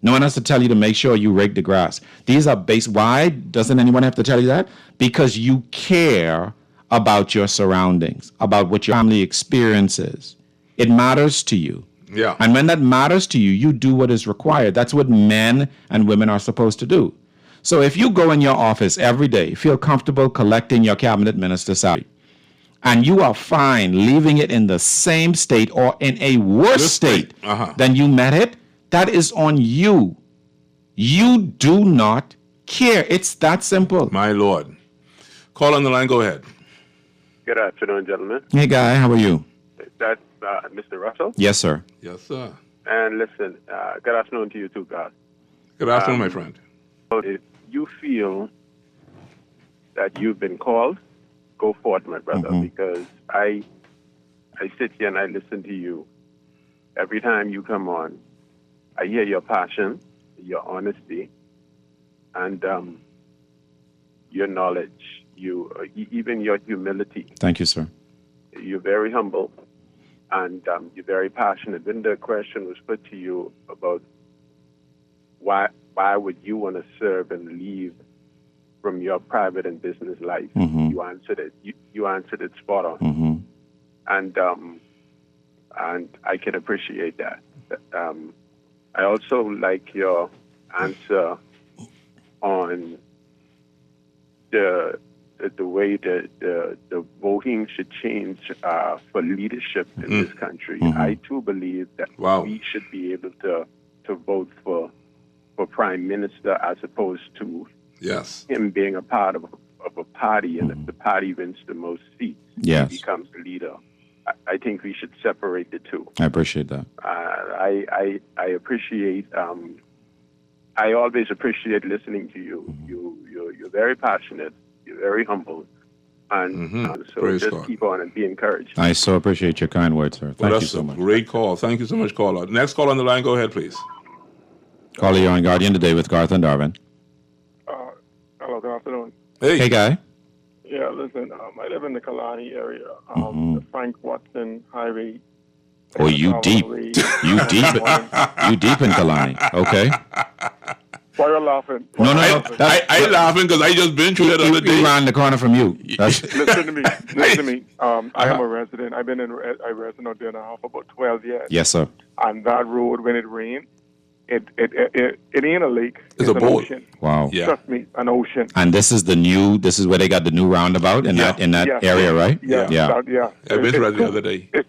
No one has to tell you to make sure you rake the grass. These are basic. Why doesn't anyone have to tell you that? Because you care about your surroundings, about what your family experiences. It matters to you. Yeah. And when that matters to you, you do what is required. That's what men and women are supposed to do. So if you go in your office every day, feel comfortable collecting your cabinet minister's salary, and you are fine leaving it in the same state or in a worse state than you met it, that is on you. You do not care. It's that simple. My Lord. Call on the line. Go ahead. Good afternoon, gentlemen. Hey, Guy. How are you? That's Mr. Russell? Yes, sir. Yes, sir. And listen, good afternoon to you too, God. Good afternoon, my friend. you feel that you've been called, go forth, my brother, because I sit here and I listen to you. Every time you come on, I hear your passion, your honesty, and your knowledge, even your humility. Thank you, sir. You're very humble, and you're very passionate. When the question was put to you about why would you want to serve and leave from your private and business life, you answered it. You answered it spot on, and I can appreciate that. I also like your answer on the way that the voting should change for leadership in this country. I too believe that we should be able to vote for prime minister as opposed to him being a part of a party, and if the party wins the most seats, he becomes the leader. I think we should separate the two. I appreciate that. I appreciate. I always appreciate listening to you. You're very passionate. You're very humble, and so Praise just God. keep on and be encouraged. I so appreciate your kind words, sir. Thank you so much. Great call. Thank you so much, caller. Next call on the line. Go ahead, please. Caller, you're on Guardian today with Garth and Darvin. Hello, good afternoon. Hey, guy. Yeah, listen, I live in the Kalani area, the Frank Watson Highway. Oh, you deep. You deep in Kalani. Okay. Why are you laughing? No. I laughing because I just been through that the other day. Around the corner from you. Listen to me. I am a resident. I've been a resident out there now for about 12 years. Yes, sir. And that road, when it rains, it ain't a lake. It's a an boat. ocean. Wow. Yeah. Trust me, an ocean. And this is where they got the new roundabout in that area, right? Yeah. I've been through that the other day. It's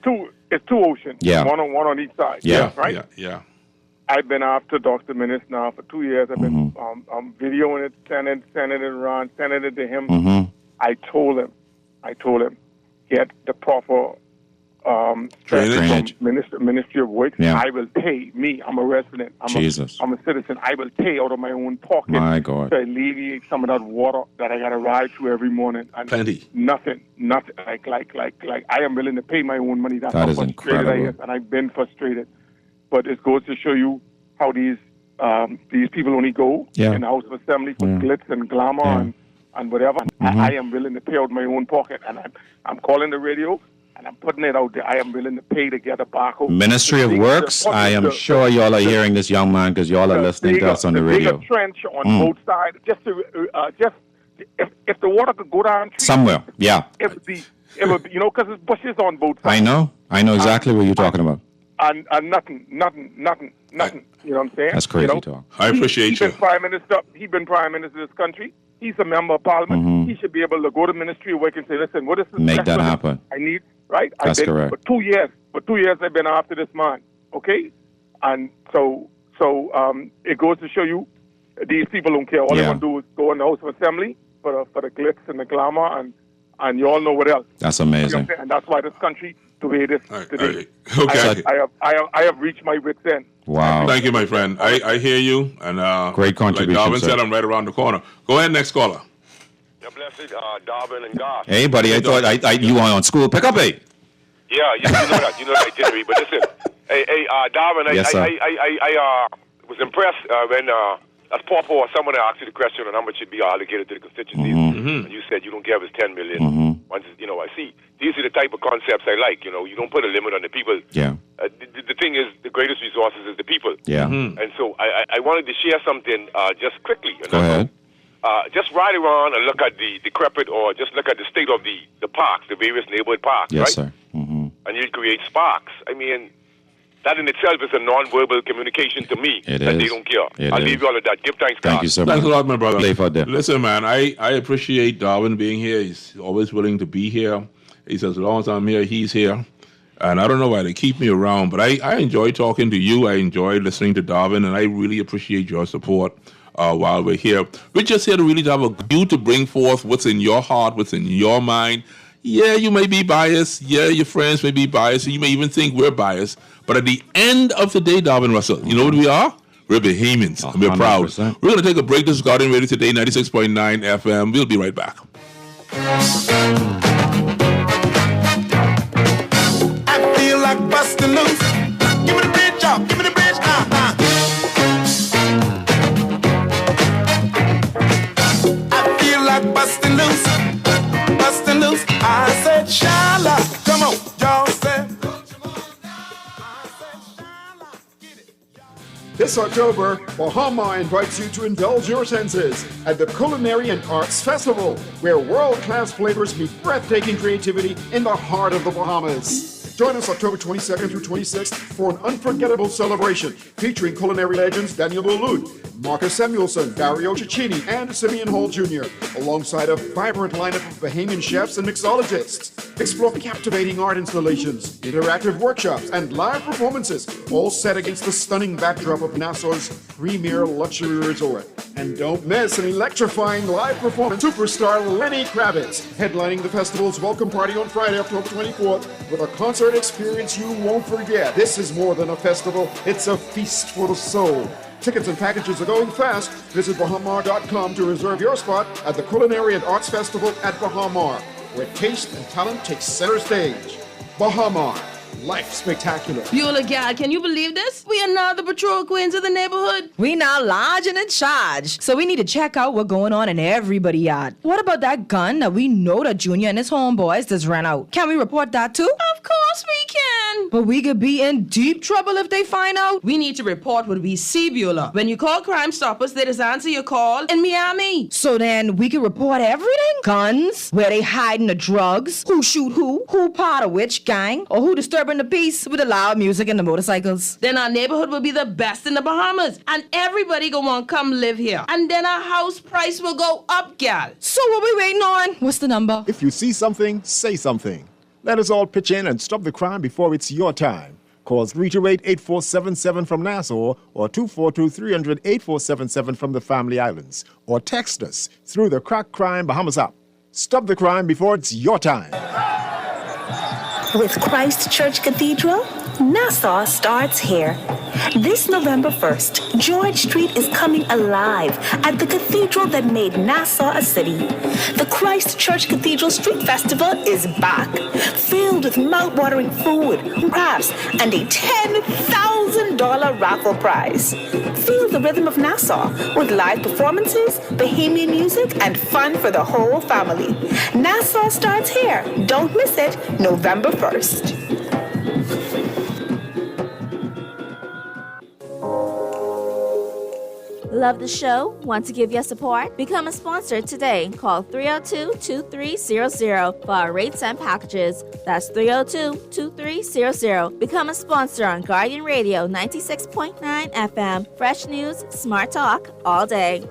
two oceans. Yeah. One on each side. Yeah. Right? Yeah. I've been after Dr. Minnis now for 2 years. I've been videoing it, sending it around, sending it to him. I told him, get the proper Drainage. Ministry of Works. Yeah. I will pay me. I'm a resident. I'm a citizen. I will pay out of my own pocket My God. to alleviate some of that water that I got to ride through every morning. And Plenty. Nothing. Like I am willing to pay my own money. That's That how is frustrated I incredible. am, and I've been frustrated. But it goes to show you how these people only go in the House of Assembly for glitz and glamour and whatever. I am willing to pay out my own pocket, and I'm calling the radio and I'm putting it out there. I am willing to pay to get a backhoe. Ministry of Works, I am sure y'all are hearing this, young man, because y'all are listening to us on the radio. Dig a trench on both sides, if the water could go down Somewhere, yeah. It would be, because there's bushes on both sides. I know exactly what you're talking about. And nothing. You know what I'm saying? That's crazy talk. I appreciate you. He's been prime minister of this country. He's a member of parliament. He should be able to go to Ministry of Work and say, listen, what is this? Make that happen. I need, right? That's correct. For 2 years. For 2 years, I've been after this man. Okay? And so it goes to show you these people don't care. All they want to do is go in the House of Assembly for the glitz and the glamour, and you all know what else. That's amazing. You know, and that's why this country the way it is today. Okay. I have reached my wit's end. Wow. Thank you, my friend. I hear you. And great contribution, like Darvin sir. said, I'm right around the corner. Go ahead, next caller. You're blessed, Darvin and God. Hey, buddy, I thought you were on school pickup, eh? Yeah, you know that. You know that itinerary. But listen, Darvin, Yes, sir. I was impressed when as Paul someone asked you the question on how much should be allocated to the constituencies, and you said you don't give us 10 million. Once, I see these are the type of concepts I like. You don't put a limit on the people. Yeah. The thing is, the greatest resources is the people. Yeah. And so I wanted to share something just quickly. Go ahead. Just ride around and look at the decrepit, or just look at the state of the parks, the various neighborhood parks, Yes, right? sir. And you create sparks. I mean, that in itself is a non-verbal communication to me It that is. they don't care. It I'll is. leave you all of that. Give thanks, God. Thank you so much. Thanks a lot, my brother. Safe out there. Listen, man, I appreciate Darvin being here. He's always willing to be here. He says, as long as I'm here, he's here. And I don't know why they keep me around, but I enjoy talking to you. I enjoy listening to Darvin, and I really appreciate your support while we're here. We're just here to really have you to bring forth what's in your heart, what's in your mind. Yeah, you may be biased. Yeah, your friends may be biased. You may even think we're biased. But at the end of the day, Darvin Russell, you know what we are? We're Bahamians, and we're proud. 100%. We're going to take a break. This is Guardian Radio today, 96.9 FM. We'll be right back. I feel like busting loose. Give me the bridge, y'all. Give me the bridge. I feel like busting loose. Busting loose. I said, Shala. Come on, y'all said. This October, Bahama invites you to indulge your senses at the Culinary and Arts Festival, where world-class flavors meet breathtaking creativity in the heart of the Bahamas. Join us October 22nd through 26th for an unforgettable celebration featuring culinary legends Daniel Boulud, Marcus Samuelson, Dario Cecchini, and Simeon Hall Jr., alongside a vibrant lineup of Bahamian chefs and mixologists. Explore captivating art installations, interactive workshops, and live performances, all set against the stunning backdrop of Nassau's premier luxury resort. And don't miss an electrifying live performance. Superstar Lenny Kravitz headlining the festival's welcome party on Friday, October 24th, with a concert experience you won't forget. This is more than a festival, it's a feast for the soul. Tickets and packages are going fast. Visit Bahamar.com to reserve your spot at the Culinary and Arts Festival at Bahamar, where taste and talent take center stage. Bahamar, life spectacular. Beulah, gal, can you believe this? We are now the patrol queens of the neighborhood. We now large and in charge. So we need to check out what's going on in everybody's yard. What about that gun that we know that Junior and his homeboys just ran out? Can we report that too? Of course we can. But we could be in deep trouble if they find out. We need to report what we see, Beulah. When you call Crime Stoppers, they just answer your call in Miami. So then we can report everything? Guns, where they hiding the drugs, who shoot who part of which gang, or who disturbing the peace with the loud music and the motorcycles. Then our neighborhood will be the best in the Bahamas, and everybody gonna want to come live here. And then our house price will go up, gal. So what we waiting on? What's the number? If you see something, say something. Let us all pitch in and stop the crime before it's your time. Call 328-8477 from Nassau or 242-300-8477 from the Family Islands. Or text us through the Crack Crime Bahamas app. Stop the crime before it's your time. With Christ Church Cathedral, Nassau starts here. This November 1st, George Street is coming alive at the cathedral that made Nassau a city. The Christ Church Cathedral Street Festival is back, filled with mouth-watering food, crafts, and a $10,000 raffle prize. Feel the rhythm of Nassau with live performances, Bahamian music, and fun for the whole family. Nassau starts here. Don't miss it, November 1st. Love the show? Want to give your support? Become a sponsor today. Call 302-2300 for our rates and packages. That's 302-2300. Become a sponsor on Guardian Radio 96.9 FM. Fresh news, smart talk, all day.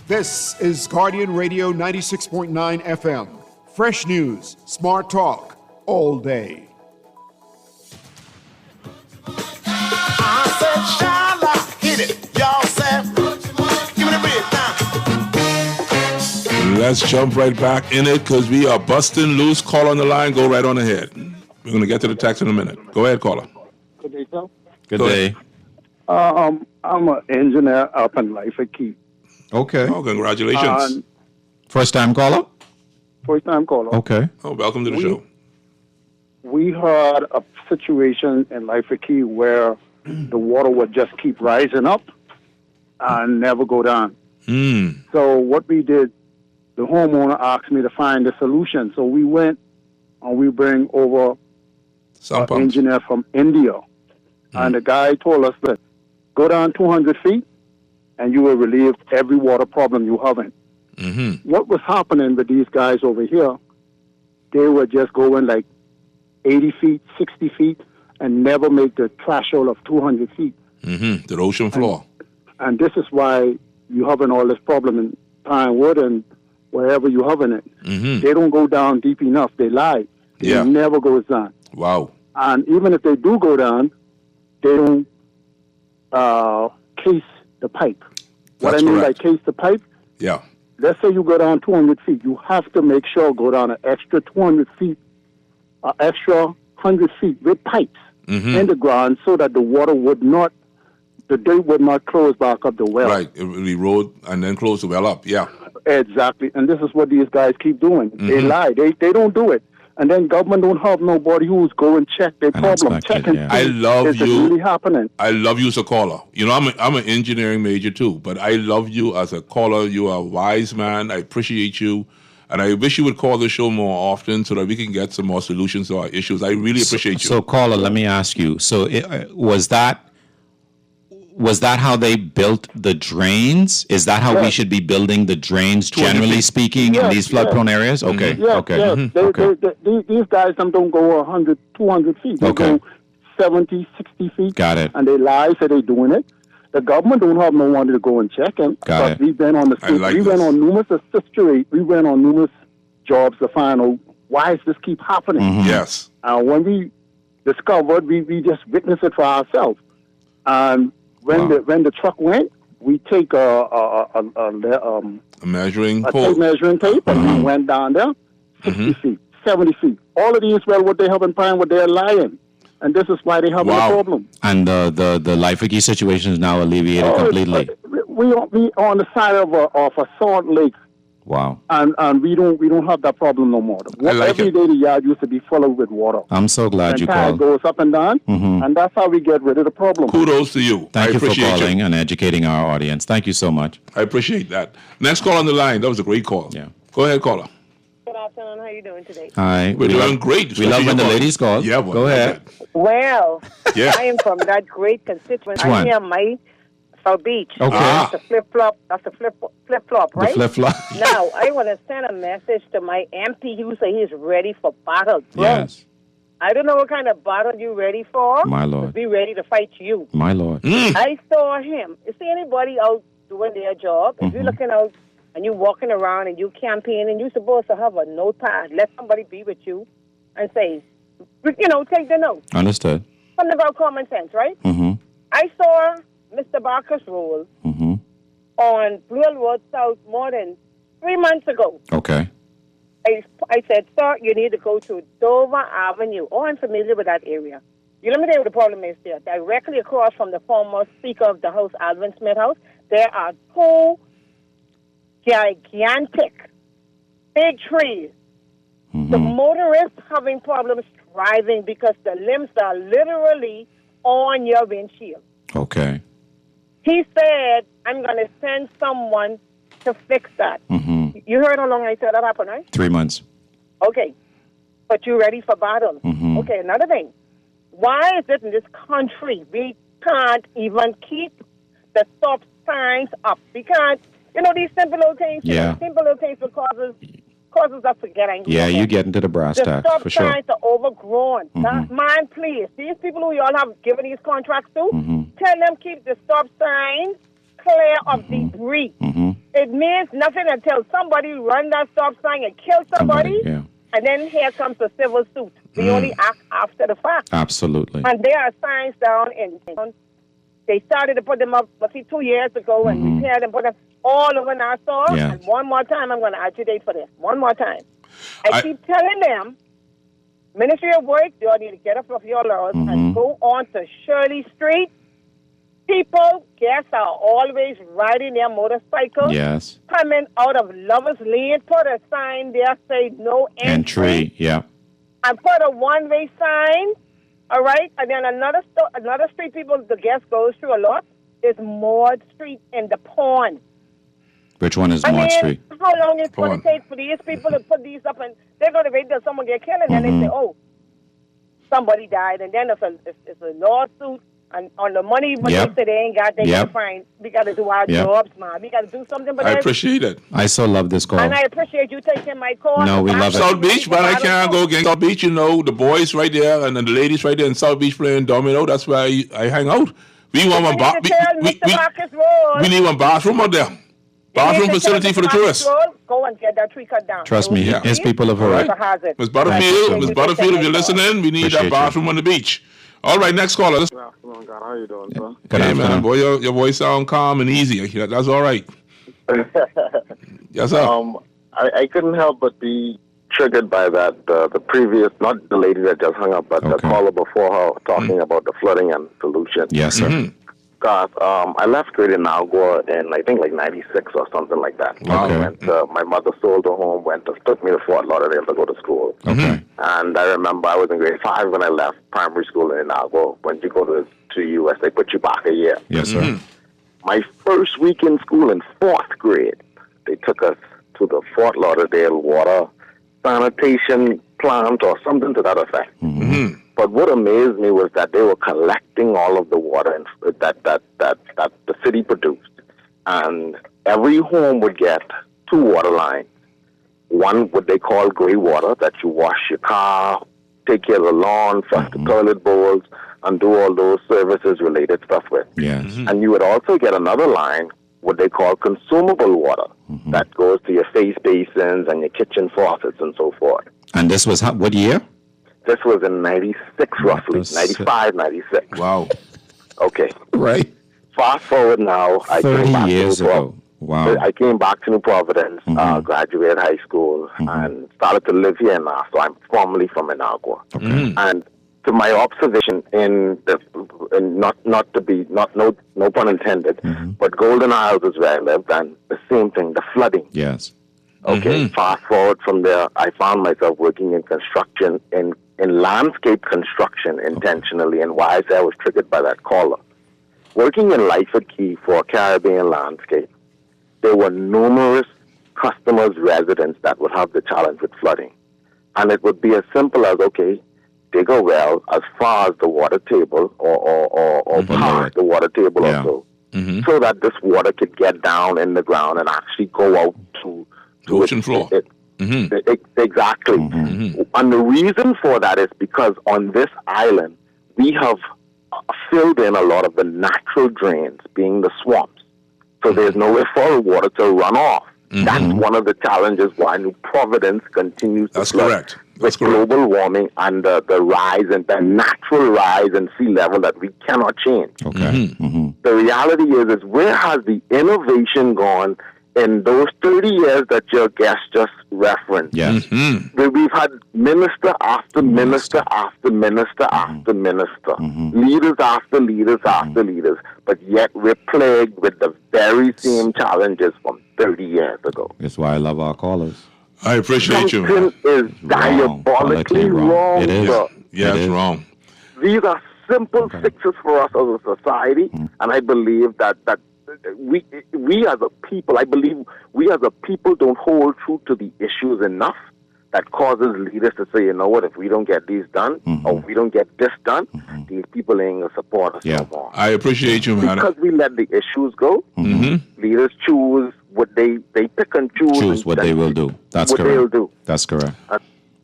This is Guardian Radio 96.9 FM. Fresh news, smart talk, all day. I said, Shala, hit it. Y'all said, give me the bridge now. Let's jump right back in it because we are busting loose. Call on the line. Go right on ahead. We're going to get to the text in a minute. Go ahead, caller. Good day, sir. Good day. I'm an engineer up in Life at Key. Okay. Oh, congratulations. First time caller? First time caller. Okay. Oh, welcome to the show. We had a situation in Life at Key where the water would just keep rising up and never go down. So what we did, the homeowner asked me to find a solution. So we went and we bring over an engineer from India. And the guy told us that go down 200 feet and you will relieve every water problem you have in. What was happening with these guys over here, they were just going like 80 feet, 60 feet, and never make the threshold of 200 feet. The ocean floor. And this is why you're having all this problem in Pinewood and wherever you're having it. They don't go down deep enough. They lie. It never goes down. Wow. And even if they do go down, they don't case the pipe. What I mean by case the pipe, let's say you go down 200 feet. You have to make sure go down an extra 200 feet, an extra 100 feet with pipes. in the ground so that the water would not, the dirt would not close back up the well. Right, it will erode and then close the well up, yeah. Exactly, and this is what these guys keep doing. They lie, they don't do it. And then government don't help nobody who's go and check their problem. Check and see, I love is you. it really happening? I love you as a caller. You know, I'm an engineering major too, but I love you as a caller. You are a wise man. I appreciate you. And I wish you would call the show more often so that we can get some more solutions to our issues. I really appreciate you. So, caller, let me ask you. So, was that how they built the drains? Is that how we should be building the drains, generally speaking, in these flood-prone areas? Okay, okay. Yes. These guys don't go 100, 200 feet. They go 70, 60 feet. Got it. And they lie, say they're doing it. The government don't have no one to go and check them. Got it. We've been on the street. We went on numerous jobs to find out why does this keep happening. Yes. When we discovered, we just witnessed it for ourselves. And when the truck went, we take a measuring tape measuring tape, and we went down there 60 feet, 70 feet. All of these, what they have in mind, what they're lying. And this is why they have a problem. And the Laifiki situation is now alleviated completely. We on the side of a salt lake. Wow. And we don't have that problem no more. Every day the yard used to be full with water. I'm so glad you called. It goes up and down, and that's how we get rid of the problem. Kudos to you. Thank you for calling and educating our audience. Thank you so much. I appreciate that. Next call on the line. That was a great call. Yeah. Go ahead, caller. Good afternoon. How are you doing today? Hi. We're doing great. We love when the ladies call. Yeah, go ahead. Well, yeah. I am from that great constituency. Which one? I am my South Beach. Okay. That's the flip-flop. That's the flip-flop, right? The flip-flop. Now, I want to send a message to my MP who say he's ready for battle. Bro, yes. I don't know what kind of battle you ready for. My Lord. But be ready to fight you. My Lord. I saw him. You see anybody out doing their job? If you're looking out and you're walking around and you campaigning, you're supposed to have a notepad. Let somebody be with you and say, take the note. Understood. Something about common sense, right? I saw Mr. Barker's role on Blue Hill Road South more than 3 months ago. Okay. I said, sir, you need to go to Dover Avenue. Oh, I'm familiar with that area. Let me tell you what the problem is there. Directly across from the former Speaker of the House, Alvin Smith House, there are two gigantic big trees. The motorists having problems driving because the limbs are literally on your windshield. Okay. He said, I'm going to send someone to fix that. You heard how long I said that happened, right? 3 months. Okay. But you ready for battle? Okay, another thing. Why is it in this country we can't even keep the stop signs up? We can't, these simple little things, simple little things will causes us to get angry. Yeah, you get into the brass tacks, for sure. The stop signs are overgrown. Man, please, these people who y'all have given these contracts to, tell them keep the stop signs clear of debris. It means nothing until somebody run that stop sign and kill somebody, and then here comes the civil suit. We only act after the fact. Absolutely. And there are signs down in they started to put them up, 2 years ago, and repaired and put them all over Nassau. Yeah. And one more time, I'm going to agitate for this. One more time. I keep telling them, Ministry of Works, you all need to get up off your laurels and go on to Shirley Street. People, guests are always riding their motorcycles. Yes. Coming out of Lover's Lane, put a sign there, say no entry. Yeah. And put a one-way sign, all right? And then another street the guest goes through a lot is Maud Street in the Pond. Which one is Maud Street? How long is it going to take for these people to put these up? And they're going to wait till someone get killed, and then they say, oh, somebody died. And then it's a lawsuit. And on the money, but they say they ain't got, they got to find. We got to do our jobs, man. We got to do something. But I appreciate it. I so love this call. And I appreciate you taking my call. No, we love it. South Beach, but I can't go against South Beach. The boys right there and then the ladies right there in South Beach playing domino. That's where I hang out. We want we need one bathroom out there. Bathroom facility for the tourists. Go and get that tree cut down. Trust me, his people have heard. Miss Butterfield, if you're listening, we need that bathroom on the beach. All right, next caller. Good afternoon, God. How you doing, sir? Hey, man, boy, your voice sound calm and easy. That's all right. Yes, sir. I couldn't help but be triggered by that, the previous, not the lady that just hung up, but the caller before her talking about the flooding and solution. Yes, sir. Because I left grade in Nagua in, I think, like 96 or something like that. My mother sold her home, took me to Fort Lauderdale to go to school. And I remember I was in grade 5 when I left primary school in Nagua. When you go to US, they put you back a year. Yes, sir. My first week in school in 4th grade, they took us to the Fort Lauderdale water sanitation plant or something to that effect. But what amazed me was that they were collecting all of the water that the city produced. And every home would get 2 water lines. One, what they call gray water, that you wash your car, take care of the lawn, flush the toilet bowls, and do all those services related stuff with. Yes. And you would also get another line, what they call consumable water, that goes to your face basins and your kitchen faucets and so forth. And this was what year? This was in 96, roughly, 95, 96. Wow. Okay. Right. Fast forward now. 30 years ago. Wow. I came back to New Providence, graduated high school, and started to live here now. So I'm formerly from Inagua. And to my observation, no pun intended, but Golden Isles is where I lived, and the same thing, the flooding. Yes. Okay. Fast forward from there, I found myself working in construction, in landscape construction intentionally, and why I say I was triggered by that caller. Working in Lyford Key for a Caribbean landscape, there were numerous customers, residents that would have the challenge with flooding. And it would be as simple as, okay, dig a well as far as the water table or past the water table or so, so that this water could get down in the ground and actually go out to the ocean floor. Exactly. And the reason for that is because on this island, we have filled in a lot of the natural drains, being the swamps. So there's nowhere for water to run off. That's one of the challenges why New Providence continues to flood. With global warming and the rise and the natural rise in sea level that we cannot change. The reality is where has the innovation gone in those 30 years that your guest just referenced? Yes. Where we've had minister after minister after minister after minister, leaders after leaders after leaders, but yet we're plagued with the very same challenges from 30 years ago. That's why I love our callers. I appreciate you. Something is diabolically wrong. It is. Sir. Yeah, it's wrong. These are simple fixes for us as a society, and I believe that we as a people, I believe we as a people don't hold true to the issues enough. That causes leaders to say, you know what, if we don't get these done, or we don't get this done, these people ain't going to support us no more. I appreciate you, man. Because we let the issues go, leaders choose what they pick and choose what they will do. That's correct. They'll do. That's correct.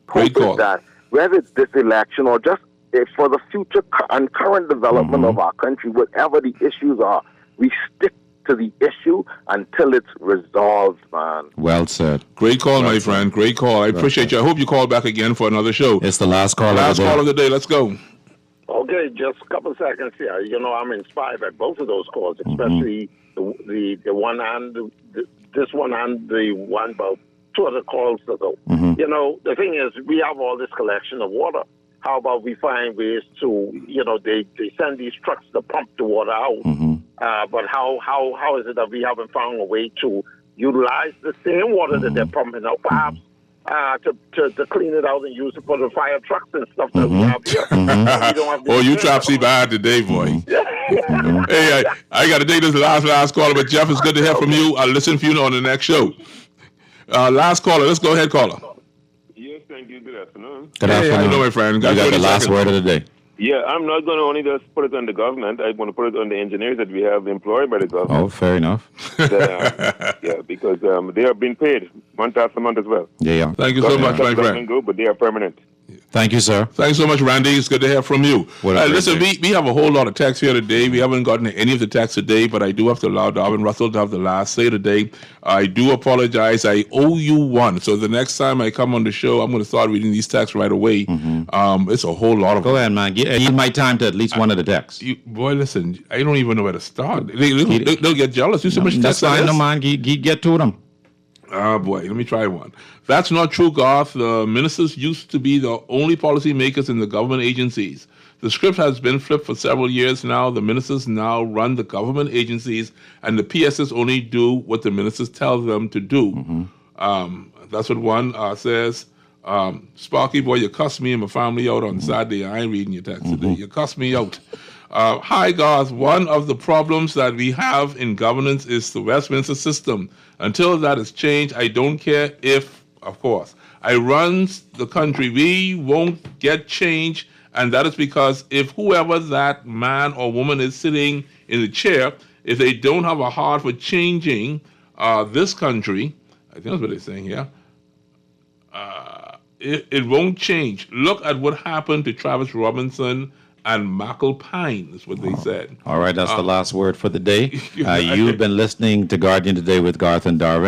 Great call. That whether it's this election or just for the future and current development of our country, whatever the issues are, we stick to the issue until it's resolved, man. Well said. Great call, my friend. Great call. I appreciate you. I hope you call back again for another show. It's the last call of the day. Let's go. Okay, just a couple of seconds here. You know, I'm inspired by both of those calls, especially the one and this one and the one about 2 other calls ago. You know, the thing is, we have all this collection of water. How about we find ways to, you know, they send these trucks to pump the water out. But how is it that we haven't found a way to utilize the same water that they're pumping out, perhaps to clean it out and use it for the fire trucks and stuff that we have here? You Tropsy bad today, boy. Hey, I got to take this last caller, but Jeff, it's good to hear from you. I'll listen for you on the next show. Last caller. Let's go ahead, caller. Yes, thank you. Good afternoon. Good afternoon. How you doing, my friend? You got the last word of the day. Yeah, I'm not going to only just put it on the government. I'm going to put it on the engineers that we have employed by the government. Oh, fair enough. Because they are being paid month after month as well. Yeah. Thank you so much, my friend. But they are permanent. Thank you, sir. Thanks so much, Randy. It's good to hear from you. Listen, we have a whole lot of texts here today. We haven't gotten any of the texts today, but I do have to allow Darwin Russell to have the last say today. I do apologize. I owe you one. So the next time I come on the show, I'm going to start reading these texts right away. It's a whole lot of them. Go ahead, man. Give my time to at least one of the texts. Boy, listen, I don't even know where to start. They'll get jealous. You so much text. That's fine, no, man. Get to them. Oh, boy. Let me try one. That's not true, Garth. The ministers used to be the only policymakers in the government agencies. The script has been flipped for several years now. The ministers now run the government agencies, and the PSs only do what the ministers tell them to do. That's what one says. Sparky, boy, you cussed me and my family out on Saturday. I ain't reading your text today. You cussed me out. Hi, Garth. One of the problems that we have in governance is the Westminster system. Until that is changed, I don't care if, of course, I run the country. We won't get change, and that is because if whoever that man or woman is sitting in the chair, if they don't have a heart for changing this country, I think that's what they're saying here, it won't change. Look at what happened to Travis Robinson and Michael Pine, is what they said. All right, that's the last word for the day. You've been listening to Guardian Today with Garth and Darwin.